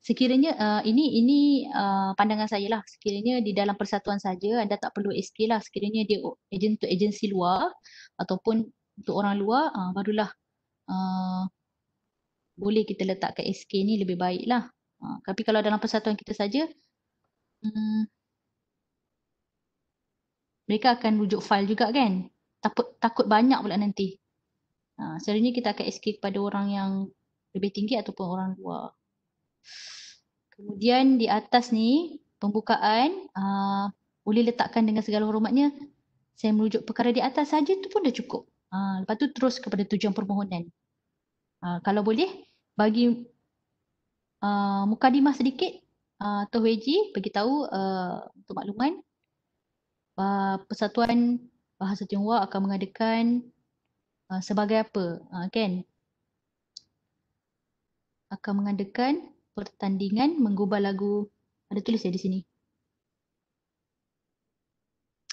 Sekiranya ini pandangan saya lah. Sekiranya di dalam persatuan saja anda tak perlu SK lah. Sekiranya dia untuk agensi luar ataupun untuk orang luar, barulah boleh kita letakkan SK ni lebih baik lah. Tapi kalau dalam persatuan kita saja, mereka akan rujuk file juga kan. Takut banyak pula nanti. Selalunya kita akan SK kepada orang yang lebih tinggi ataupun orang luar. Kemudian di atas ni, pembukaan, boleh letakkan dengan segala hormatnya, saya merujuk perkara di atas saja tu pun dah cukup. Lepas tu terus kepada tujuan permohonan. Kalau boleh, bagi mukadimah sedikit, Toh Weji beritahu untuk makluman, Persatuan Bahasa Tionghoa akan mengadakan sebagai apa? Kan? Akan mengadakan pertandingan menggubah lagu. Ada tulis ya di sini.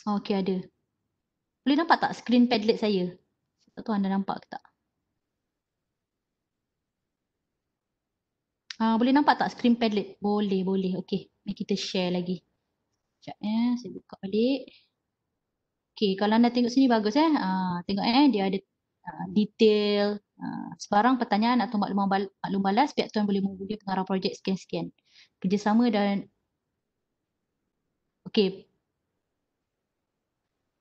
Okey, ada. Boleh nampak tak skrin Padlet saya? Tak tahu anda nampak ke tak? Boleh nampak tak skrin Padlet? Boleh, boleh. Okey, mari kita share lagi. Sekejap saya buka balik. Okey, kalau anda tengok sini bagus tengok dia ada detail, sebarang pertanyaan atau maklum balas, pihak tuan boleh menghubungi pengarah projek sekian-sekian. Kerjasama dan okey,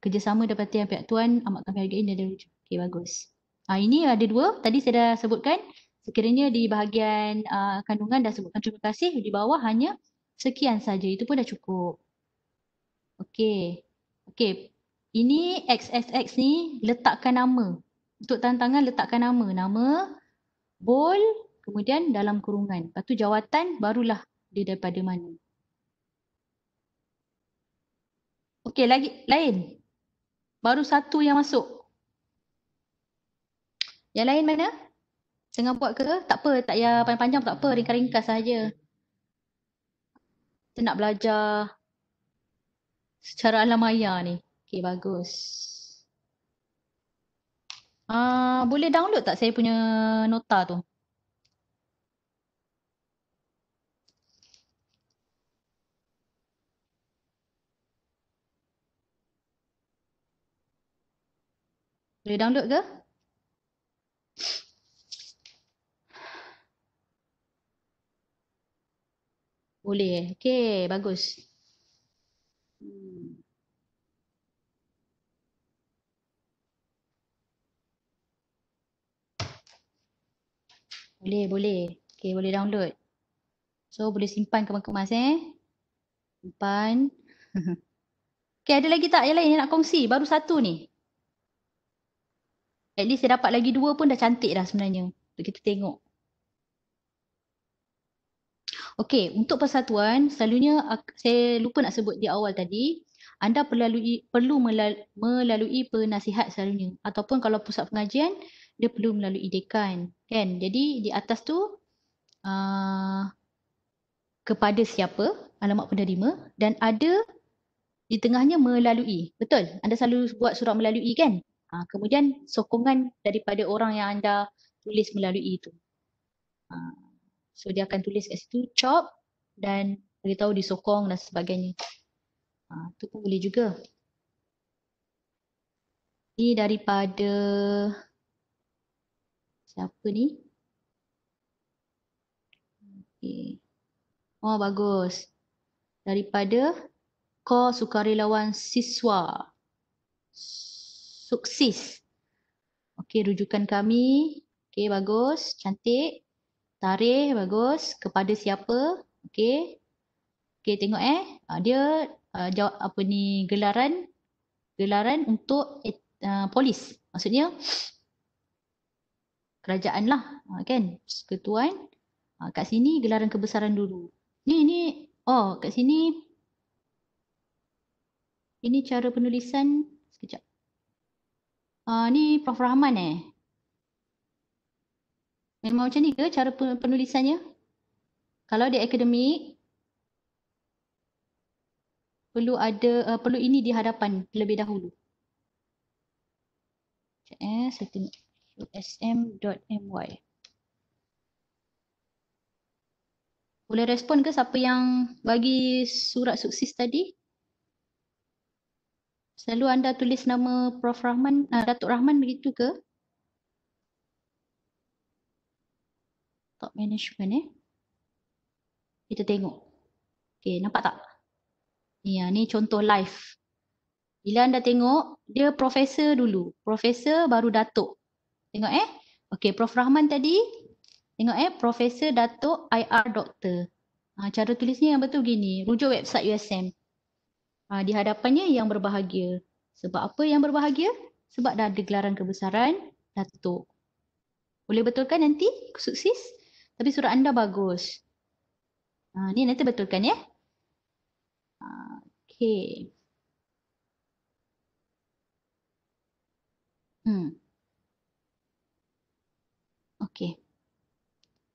kerjasama dan perhatian pihak tuan amat kami hargai dan rujuk. Okey, bagus. Ini ada dua. Tadi saya dah sebutkan. Sekiranya di bahagian kandungan dah sebutkan terima kasih. Di bawah hanya sekian saja. Itu pun dah cukup. Okey. Okey. Ini XXX ni letakkan nama. Untuk tantangan letakkan nama. Nama, bold, kemudian dalam kurungan. Lepas tu jawatan barulah dia daripada mana. Okey, lagi lain. Baru satu yang masuk. Yang lain mana? Tengah buat ke? Tak apa, tak payah panjang-panjang tak apa, ringkas-ringkas saja. Kita nak belajar secara alam maya ni. Okey, bagus. Boleh download tak saya punya nota tu? Boleh download ke? Boleh. Okey, bagus. Boleh, boleh. Okey, boleh download. So, boleh simpan kemas-kemas Simpan. Okey, ada lagi tak yang lain yang nak kongsi? Baru satu ni. At least saya dapat lagi dua pun dah cantik dah sebenarnya. Untuk kita tengok. Okey, untuk persatuan, selalunya saya lupa nak sebut di awal tadi, anda perlu melalui penasihat selalunya. Ataupun kalau pusat pengajian, dia perlu melalui dekan. Kan? Jadi di atas tu, kepada siapa, alamat penerima, dan ada di tengahnya melalui. Betul? Anda selalu buat surat melalui kan? Kemudian sokongan daripada orang yang anda tulis melalui itu. So dia akan tulis kat situ chop dan beritahu disokong dan sebagainya. Itu pun boleh juga. Ini daripada siapa ni? Okay. Oh, bagus. Daripada Kor Sukarelawan Siswa Suksis. Okey, rujukan kami. Okey, bagus. Cantik. Tarikh, bagus. Kepada siapa? Okey. Okey, tengok dia jawab apa ni, gelaran untuk polis. Maksudnya kerajaan lah, kan? Persekutuan. Kat sini gelaran kebesaran dulu. Kat sini ini cara penulisan. Sekejap. Ni Prof. Rahman Memang macam ni ke cara penulisannya? Kalau dia akademik, perlu ini di hadapan terlebih dahulu. Saya tengok usm.my. Boleh respon ke siapa yang bagi surat sukses tadi? Selalu anda tulis nama Prof. Rahman, Datuk Rahman begitu ke? Top management Kita tengok. Okey, nampak tak? Ni contoh live. Bila anda tengok, dia profesor dulu. Profesor baru Datuk. Tengok Okey, Prof. Rahman tadi. Tengok Profesor Datuk IR Doktor. Cara tulisnya yang betul gini. Rujuk website USM. Di hadapannya yang berbahagia. Sebab apa yang berbahagia? Sebab dah ada gelaran kebesaran Datuk. Boleh betulkan nanti? Sukses? Tapi surat anda bagus. Ni nanti betulkan ya. Okey.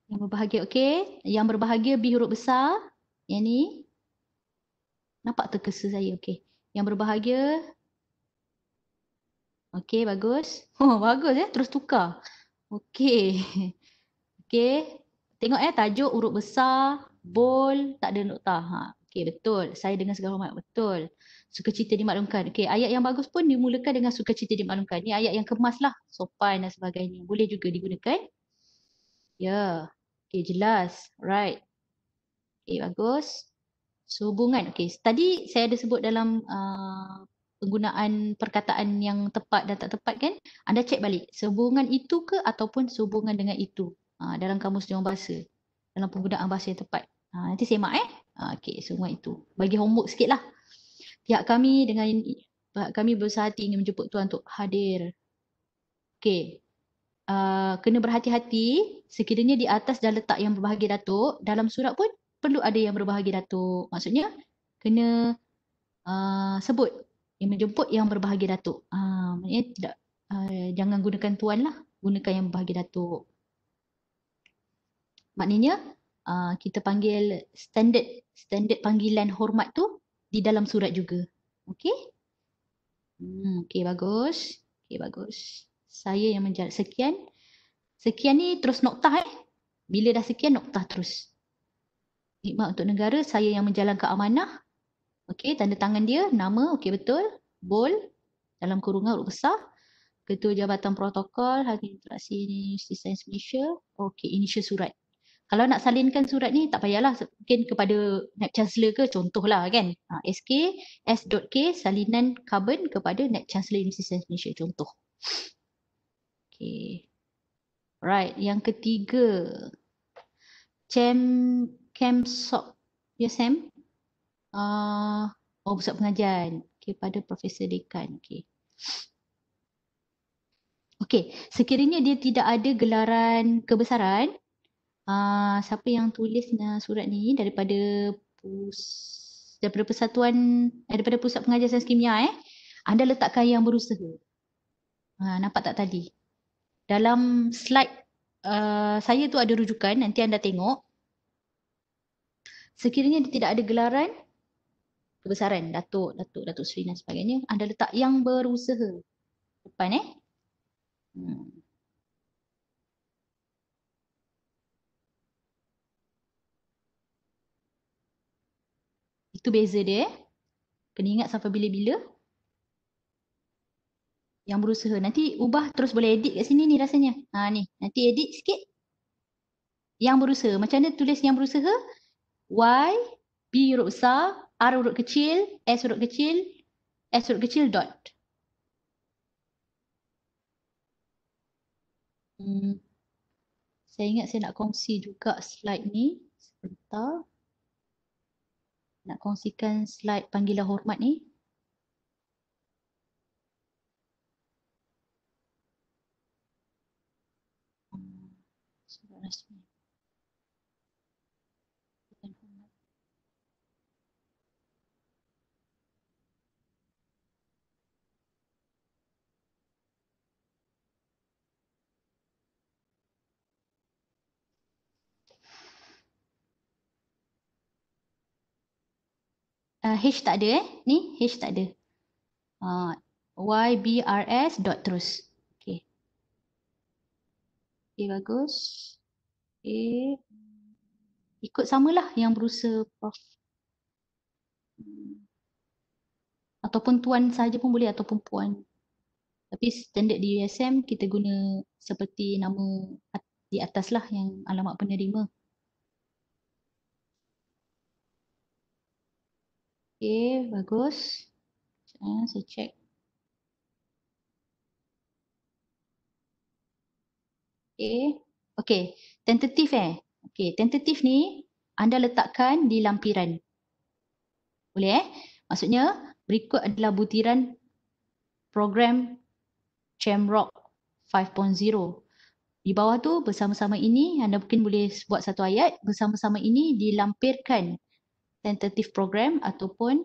Yang berbahagia, okey. Yang berbahagia B huruf besar. Yang ni. Nampak terkesa saya, okey. Yang berbahagia. Okey, bagus. Oh, bagus terus tukar. Okey. Okey. Tengok tajuk huruf besar, bold, tak ada noktah. Okey, betul. Saya dengan segala hormat, betul. Sukacita dimaklumkan. Okey, ayat yang bagus pun dimulakan dengan sukacita dimaklumkan. Ni ayat yang kemas lah, sopan dan sebagainya. Boleh juga digunakan. Ya. Okey, jelas. Right. Okey, bagus. Sehubungan. Okey, tadi saya ada sebut dalam penggunaan perkataan yang tepat dan tak tepat kan? Anda cek balik. Sehubungan itu ke ataupun sehubungan dengan itu? Dalam kamus Dewan Bahasa. Dalam penggunaan bahasa yang tepat. Nanti semak okey, sehubungan itu. Bagi homework sikit lah. Pihak kami berusaha hati ingin menjemput tuan untuk hadir. Okey. Kena berhati-hati sekiranya di atas dah letak yang berbahagia Datuk, dalam surat pun perlu ada yang berbahagia Datuk. Maksudnya kena sebut yang menjemput yang berbahagia Datuk. Maksudnya tidak, jangan gunakan tuan lah, gunakan yang berbahagia Datuk. Maknanya kita panggil standard panggilan hormat tu di dalam surat juga. Okey? Okey, bagus. Okey, bagus. Saya yang menjalankan sekian. Sekian ni terus noktah Bila dah sekian noktah terus. Khidmat untuk negara, saya yang menjalankan amanah. Okey, tanda tangan dia, nama, okey betul. Bold, dalam kurungan huruf besar. Ketua Jabatan Protokol, Hakim Interaksi Universiti Sains Malaysia. Okey, initial surat. Kalau nak salinkan surat ni, tak payahlah. Mungkin kepada Naib Chancellor ke, contohlah kan. SK, S.K, salinan carbon kepada Naib Chancellor Universiti Sains Malaysia, contoh. Okey. Right, yang ketiga. Camsok. Ya, Sam? Pusat pengajian. Okey, pada Profesor Dekan. Okey. Okey, sekiranya dia tidak ada gelaran kebesaran, siapa yang tulis surat ni daripada Pusat Pengajian Sains Kimia anda letakkan yang berusaha. Nampak tak tadi? Dalam slide saya tu ada rujukan, nanti anda tengok. Sekiranya dia tidak ada gelaran kebesaran, Datuk Seri dan sebagainya, anda letak yang berusaha depan Itu beza dia Kena ingat sampai bila-bila. Yang berusaha. Nanti ubah terus boleh edit kat sini ni rasanya. Ni. Nanti edit sikit. Yang berusaha. Macam mana tulis yang berusaha? Y, B huruf besar, R huruf kecil, S huruf kecil, dot. Saya ingat saya nak kongsi juga slide ni. Sebentar. Nak kongsikan slide panggilan hormat ni. Surat rasmi. H tak ada Ni H tak ada. YBRS dot terus. Okey. Okey, bagus. Okey. Ikut samalah yang berusaha Prof. Ataupun tuan saja pun boleh ataupun puan. Tapi standard di USM kita guna seperti nama di atas lah yang alamat penerima. Okey, bagus. Saya check. Okey. Okey, tentatif Okey, tentatif ni anda letakkan di lampiran. Boleh Maksudnya berikut adalah butiran program Chamrock 5.0. Di bawah tu bersama-sama ini anda mungkin boleh buat satu ayat, bersama-sama ini dilampirkan tentative program ataupun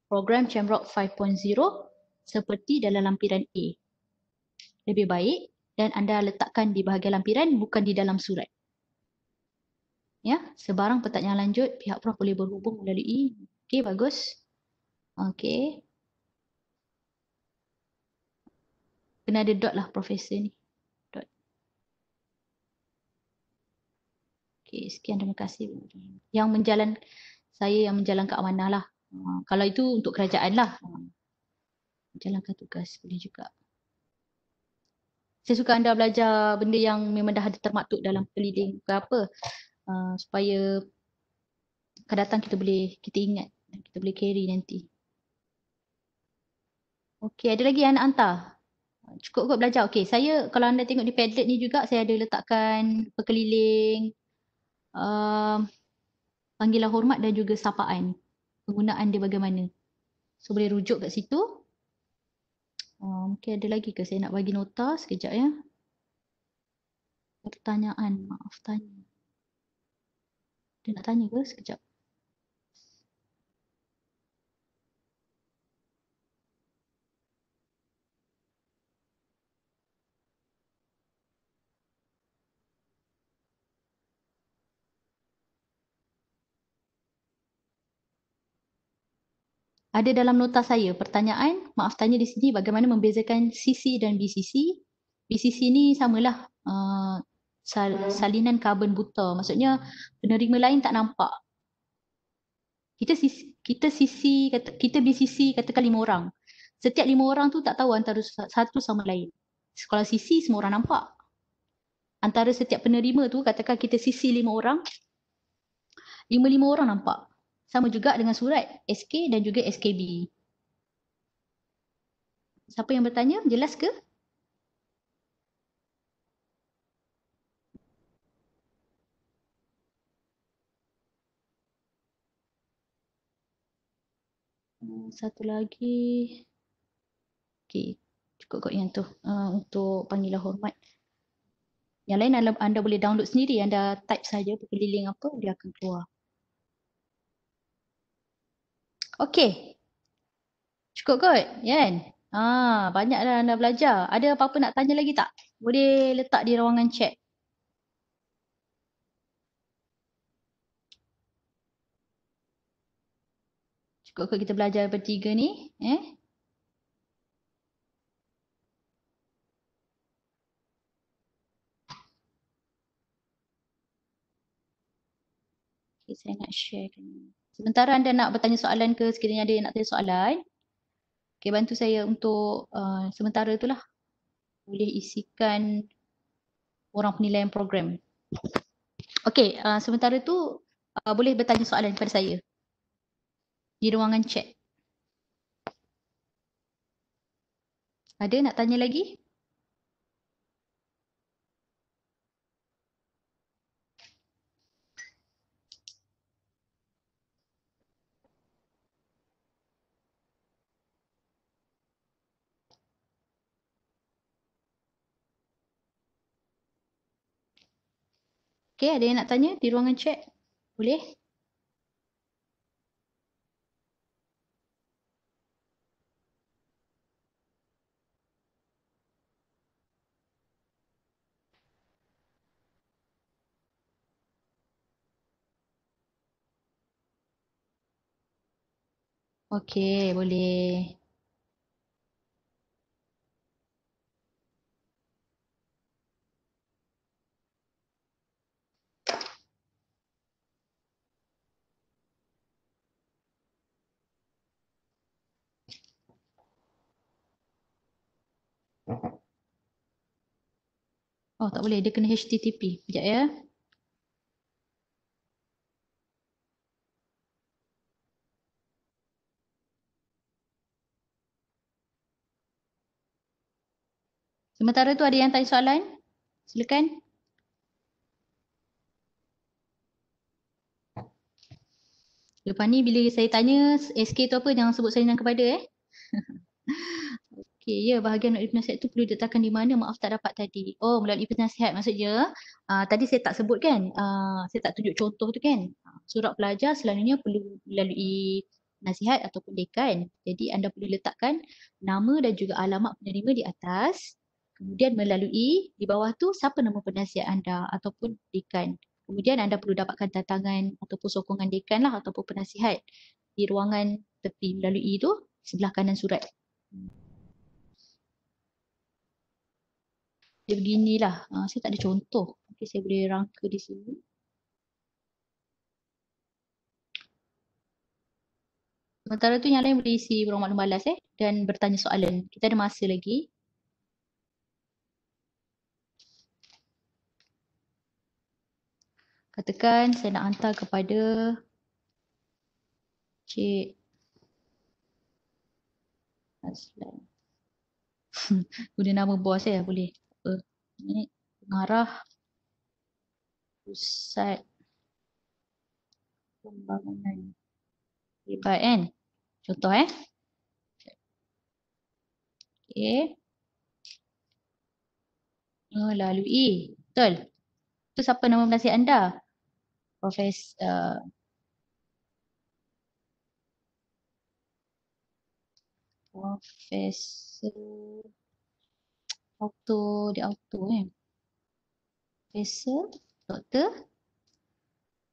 program Chamrock 5.0 seperti dalam lampiran A. Lebih baik dan anda letakkan di bahagian lampiran, bukan di dalam surat. Ya, sebarang pertanyaan lanjut, pihak Prof boleh berhubung melalui. Okey, bagus. Okey. Kena ada dot lah Profesor ni. Dot. Okey, sekian, terima kasih. Saya yang menjalankan amanah lah. Kalau itu untuk kerajaan lah. Menjalankan tugas boleh juga. Saya suka anda belajar benda yang memang dah ada termaktub dalam keliling ke apa. Supaya akan datang kita ingat dan kita boleh carry nanti. Okey, ada lagi yang nak hantar? Cukup kot belajar. Okey, saya kalau anda tengok di Padlet ni juga saya ada letakkan perkeliling, panggilan hormat dan juga sapaan. Penggunaan dia bagaimana. So boleh rujuk kat situ. Mungkin ada lagi ke saya nak bagi nota sekejap ya. Pertanyaan, maaf tanya. Dia nak tanya ke sekejap? Ada dalam nota saya pertanyaan, maaf tanya di sini bagaimana membezakan CC dan BCC. BCC ni samalah salinan karbon buta. Maksudnya penerima lain tak nampak. Kita BCC katakan 5 orang. Setiap 5 orang tu tak tahu antara satu sama lain. Kalau CC semua orang nampak. Antara setiap penerima tu katakan kita CC 5 orang, 5 orang nampak. Sama juga dengan surat SK dan juga SKB. Siapa yang bertanya? Jelas ke? Satu lagi. Okey, cukup kot yang tu untuk panggilan hormat. Yang lain anda boleh download sendiri. Anda type saja perkeliling apa, dia akan keluar. Okey. Cukup kot, kan? Banyak dah anda belajar. Ada apa-apa nak tanya lagi tak? Boleh letak di ruangan chat. Cukup kot kita belajar bertiga ni. Okay, saya nak share. Sementara anda nak bertanya soalan ke, sekiranya ada yang nak tanya soalan, okay, bantu saya untuk sementara itulah. Boleh isikan orang penilaian program. Okey, sementara tu boleh bertanya soalan kepada saya di ruangan chat. Ada nak tanya lagi? Okey, ada yang nak tanya di ruangan chat? Boleh? Okey, boleh. Oh, tak boleh. Dia kena HTTP. Sekejap ya. Sementara tu ada yang tanya soalan? Silakan. Lepas ni bila saya tanya SK tu apa, jangan sebut salinan kepada Okey, ya, bahagian melalui penasihat itu perlu diletakkan di mana? Maaf tak dapat tadi. Oh, melalui penasihat maksudnya. Tadi saya tak sebut kan, saya tak tunjuk contoh tu kan. Surat pelajar selalunya perlu melalui nasihat ataupun dekan. Jadi anda perlu letakkan nama dan juga alamat penerima di atas. Kemudian melalui di bawah tu siapa nama penasihat anda ataupun dekan. Kemudian anda perlu dapatkan tantangan ataupun sokongan dekan lah ataupun penasihat di ruangan tepi melalui itu sebelah kanan surat. Dia beginilah. Saya tak ada contoh. Okay, saya boleh rangka di sini. Sementara tu yang lain boleh isi ruang maklum balas dan bertanya soalan. Kita ada masa lagi. Katakan saya nak hantar kepada Cik Aslan. Guna nama bos saya boleh. Ini pengarah pusat pembangunan. Hebat kan? Contoh Okay. Melalui. Betul. Itu siapa nama penasihat anda? Profesor auto kan? Profesor Dr.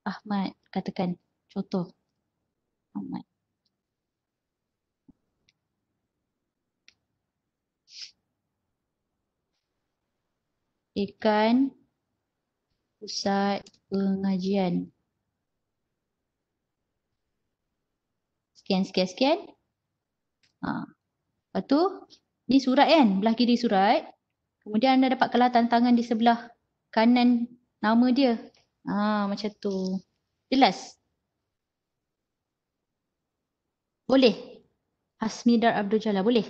Ahmad. Katakan contoh. Ahmad. Dekan pusat pengajian. Sekian. Lepas tu, ni surat kan? Belah kiri surat. Kemudian anda dapat kelihatan tangan di sebelah kanan nama dia. Macam tu. Jelas? Boleh? Hasmidar Abdul Jalal, boleh?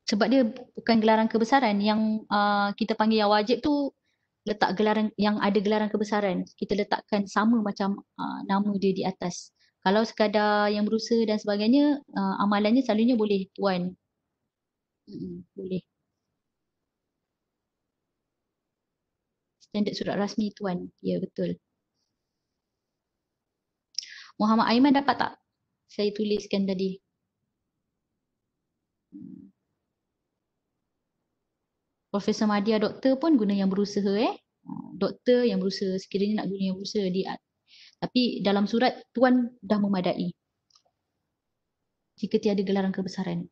Sebab dia bukan gelaran kebesaran. Yang kita panggil yang wajib tu letak gelaran yang ada gelaran kebesaran. Kita letakkan sama macam nama dia di atas. Kalau sekadar yang berusaha dan sebagainya, amalannya selalunya boleh tuan. Boleh. Standard surat rasmi tuan. Ya, betul. Muhammad Aiman dapat tak? Saya tuliskan tadi. Profesor Madya doktor pun guna yang berusaha Doktor yang berusaha, sekiranya nak guna yang berusaha tapi dalam surat tuan dah memadai. Jika tiada gelaran kebesaran.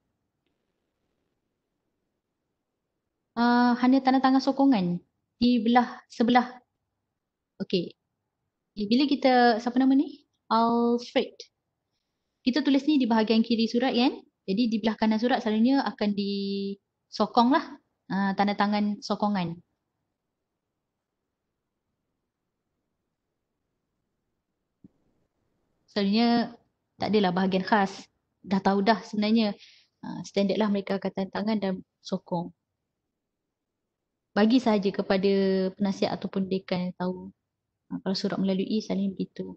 Hanya tanda tangan sokongan di sebelah. Okey. Bila kita, siapa nama ni? Alfred. Kita tulis ni di bahagian kiri surat kan? Jadi di belah kanan surat selalunya akan disokong lah. Tanda tangan sokongan. Selalunya tak adalah bahagian khas. Dah tahu dah sebenarnya. Standard lah mereka akan tanda tangan dan sokong. Bagi sahaja kepada penasihat ataupun dekan yang tahu. Kalau surat melalui selalunya begitu.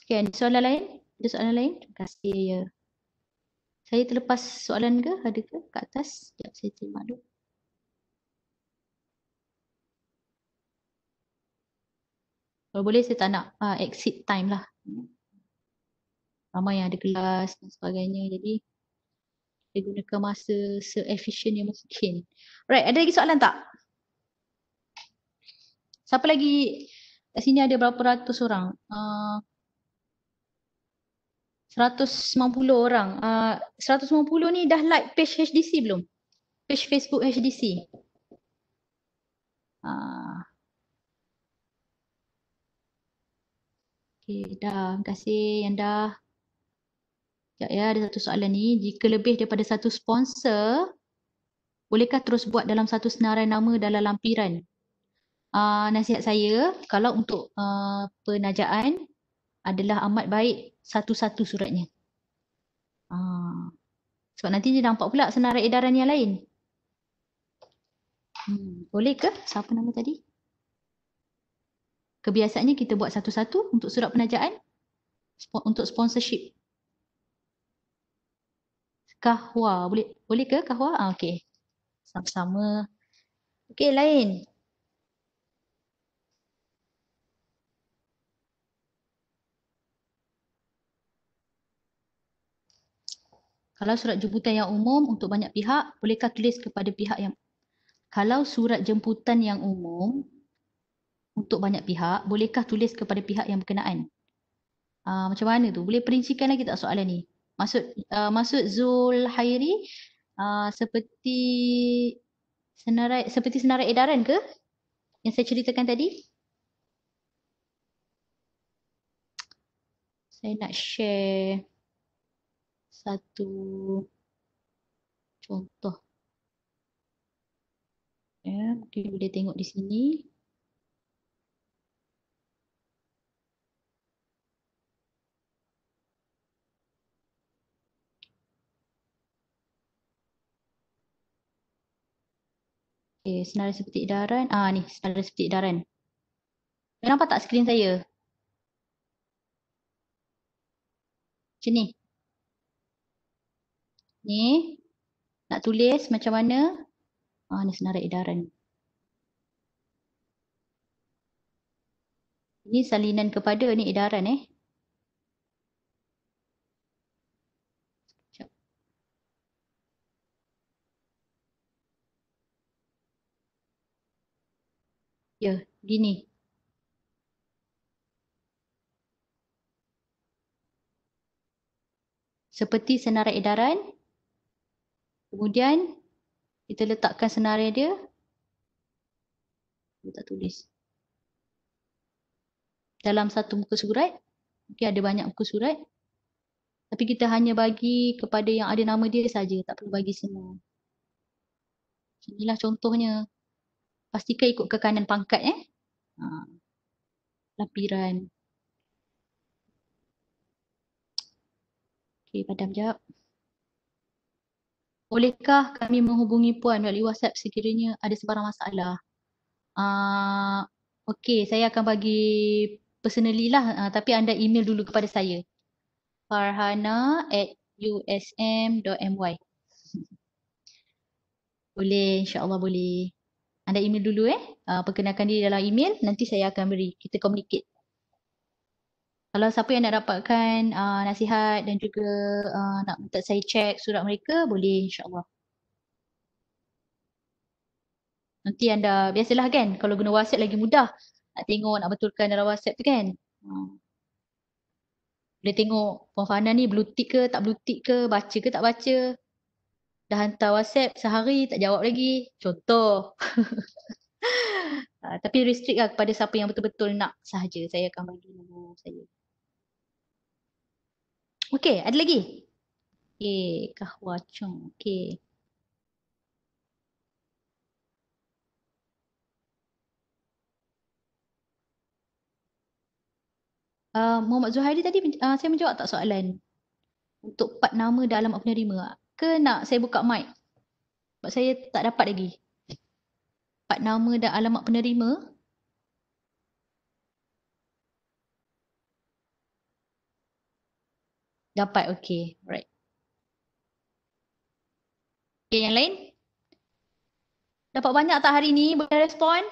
Okay, ada soalan lain? Ada soalan lain? Terima kasih ya. Saya terlepas soalan ke? Ada ke kat atas? Sekejap saya terima dulu. Kalau boleh saya tak nak exit time lah. Ramai yang ada kelas dan sebagainya. Jadi saya gunakan masa se-efficient yang mungkin. Alright, ada lagi soalan tak? Siapa lagi? Kat sini ada berapa ratus orang? 190 orang. 190 ni dah like page HDC belum? Page Facebook HDC. Okay, dah. Terima kasih yang dah. Sekejap ya, ada satu soalan ni. Jika lebih daripada satu sponsor, bolehkah terus buat dalam satu senarai nama dalam lampiran? Nasihat saya, kalau untuk penajaan, adalah amat baik satu-satu suratnya. Sebab nanti dia nampak pula senarai edaran yang lain. Boleh ke? Siapa nama tadi? Kebiasaannya kita buat satu-satu untuk surat penajaan, untuk sponsorship. Kahwa, boleh ke kahwa? Okey. Sama-sama. Okey, lain. Kalau surat jemputan yang umum untuk banyak pihak, bolehkah tulis kepada pihak yang... Kalau surat jemputan yang umum untuk banyak pihak, bolehkah tulis kepada pihak yang berkenaan? Macam mana tu? Boleh perincikan lagi tak soalan ni? Maksud Zul Hairi seperti senarai edaran ke yang saya ceritakan tadi? Saya nak share satu contoh. Ya, mungkin boleh tengok di sini. Okay, senarai seperti edaran. Ni senarai seperti edaran. Nampak tak skrin saya? Macam ni. Ni, nak tulis macam mana? Ni senarai edaran. Ini salinan kepada ni edaran Sekejap. Ya, gini. Seperti senarai edaran. Kemudian kita letakkan senarai dia. Kita tak tulis. Dalam satu muka surat. Mungkin ada banyak muka surat. Tapi kita hanya bagi kepada yang ada nama dia saja. Tak perlu bagi semua. Inilah contohnya. Pastikan ikut ke kanan pangkat Lampiran. Okey, padam jap. Bolehkah kami menghubungi Puan melalui WhatsApp sekiranya ada sebarang masalah? Okey, saya akan bagi personally lah. Tapi anda email dulu kepada saya. farhana@usm.my. Boleh, insyaAllah boleh. Anda email dulu perkenalkan diri dalam email, nanti saya akan beri. Kita communicate. Kalau siapa yang nak dapatkan nasihat dan juga nak minta saya check surat mereka, boleh insyaAllah. Nanti anda, biasalah kan, kalau guna WhatsApp lagi mudah. Nak tengok, nak betulkan dalam WhatsApp tu kan. Boleh tengok Puan Fahana ni blue tick ke, tak blue tick ke, baca ke tak baca. Dah hantar WhatsApp sehari, tak jawab lagi. Contoh. Tapi restrict lah kepada siapa yang betul-betul nak sahaja. Saya akan bagi nombor saya. Okey, ada lagi? Okey, Kahwa Chong. Okey. Muhammad Zuhairi tadi saya menjawab tak soalan untuk part nama dan alamat penerima? Ke nak saya buka mic? Sebab saya tak dapat lagi. Part nama dan alamat penerima. Dapat, okey. Alright. Okey, yang lain? Dapat banyak tak hari ni? Boleh respon?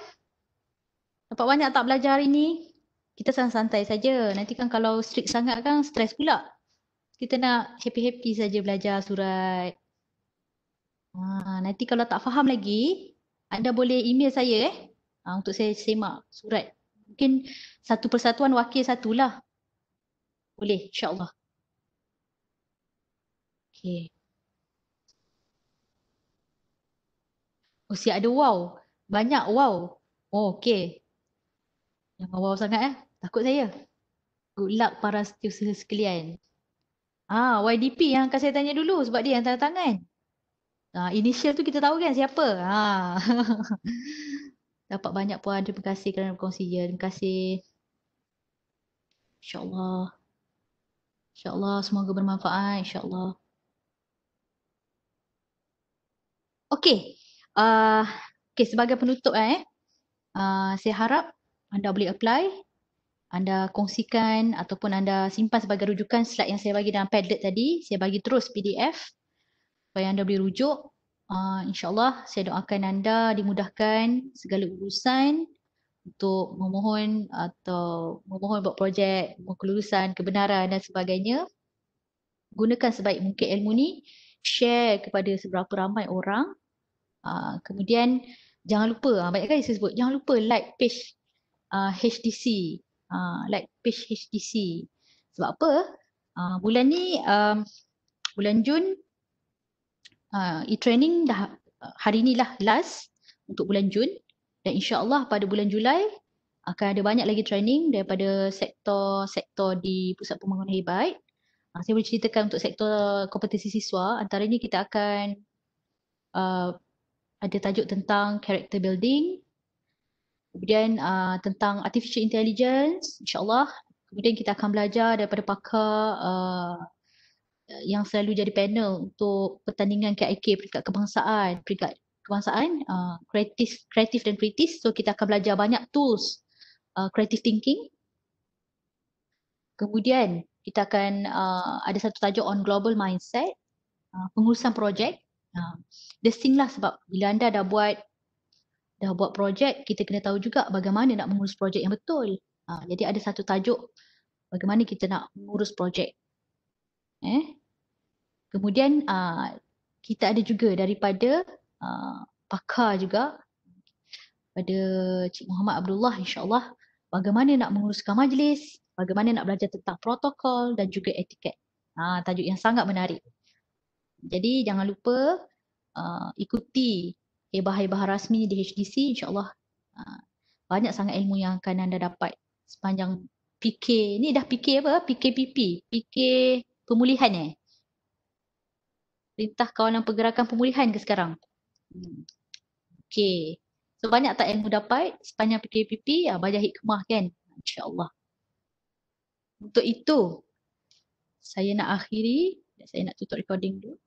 Dapat banyak tak belajar hari ni? Kita santai-santai saja. Nanti kan kalau strict sangat kan stres pula. Kita nak happy-happy saja belajar surat. Nanti kalau tak faham lagi, anda boleh email saya untuk saya semak surat. Mungkin satu persatuan wakil satulah. Boleh, insyaAllah. Okay. Oh, siap ada wow. Banyak wow. Oh, okay. Jangan wow sangat takut saya. Good luck para setiausaha sekalian. YDP yang akan saya tanya dulu sebab dia yang tanda tangan. Initial tu kita tahu kan siapa. Dapat banyak puan. Terima kasih kerana berkongsi. Terima kasih. InsyaAllah. InsyaAllah semoga bermanfaat. InsyaAllah. Okey. Okay, sebagai penutup saya harap anda boleh apply. Anda kongsikan ataupun anda simpan sebagai rujukan slide yang saya bagi dalam Padlet tadi. Saya bagi terus PDF supaya anda boleh rujuk. InsyaAllah saya doakan anda dimudahkan segala urusan untuk memohon buat projek, kelulusan, kebenaran dan sebagainya. gunakan sebaik mungkin ilmu ni, share kepada seberapa ramai orang. Kemudian jangan lupa, banyak kali saya sebut, jangan lupa like page HDC. Like page HDC. Sebab apa? Bulan ni, bulan Jun, e-training dah hari ni lah last untuk bulan Jun. Dan insya-Allah pada bulan Julai akan ada banyak lagi training daripada sektor-sektor di Pusat Pembangunan Hebat. Saya boleh ceritakan untuk sektor kompetisi siswa, antaranya kita akan ada tajuk tentang character building, kemudian tentang artificial intelligence, insya-Allah. Kemudian kita akan belajar daripada pakar yang selalu jadi panel untuk pertandingan KIK peringkat kebangsaan, kreatif dan kritis. So kita akan belajar banyak tools creative thinking. Kemudian kita akan ada satu tajuk on global mindset, pengurusan projek. Desting lah, sebab bila anda dah buat projek, kita kena tahu juga bagaimana nak mengurus projek yang betul. Jadi ada satu tajuk bagaimana kita nak mengurus projek. Kemudian kita ada juga daripada pakar juga, pada Cik Muhammad Abdullah, insya-Allah, bagaimana nak menguruskan majlis, bagaimana nak belajar tentang protokol dan juga etiket. Tajuk yang sangat menarik. Jadi jangan lupa ikuti hebah-hebah rasmi di HDC, insya-Allah banyak sangat ilmu yang akan anda dapat sepanjang PK. Ni dah PK apa? PKPP, PK pemulihan Perintah Kawalan Pergerakan Pemulihan ke sekarang? Okey. So banyak tak ilmu dapat sepanjang PKPP? Banyak hikmah kan? InsyaAllah. Untuk itu, saya nak akhiri. Saya nak tutup recording dulu.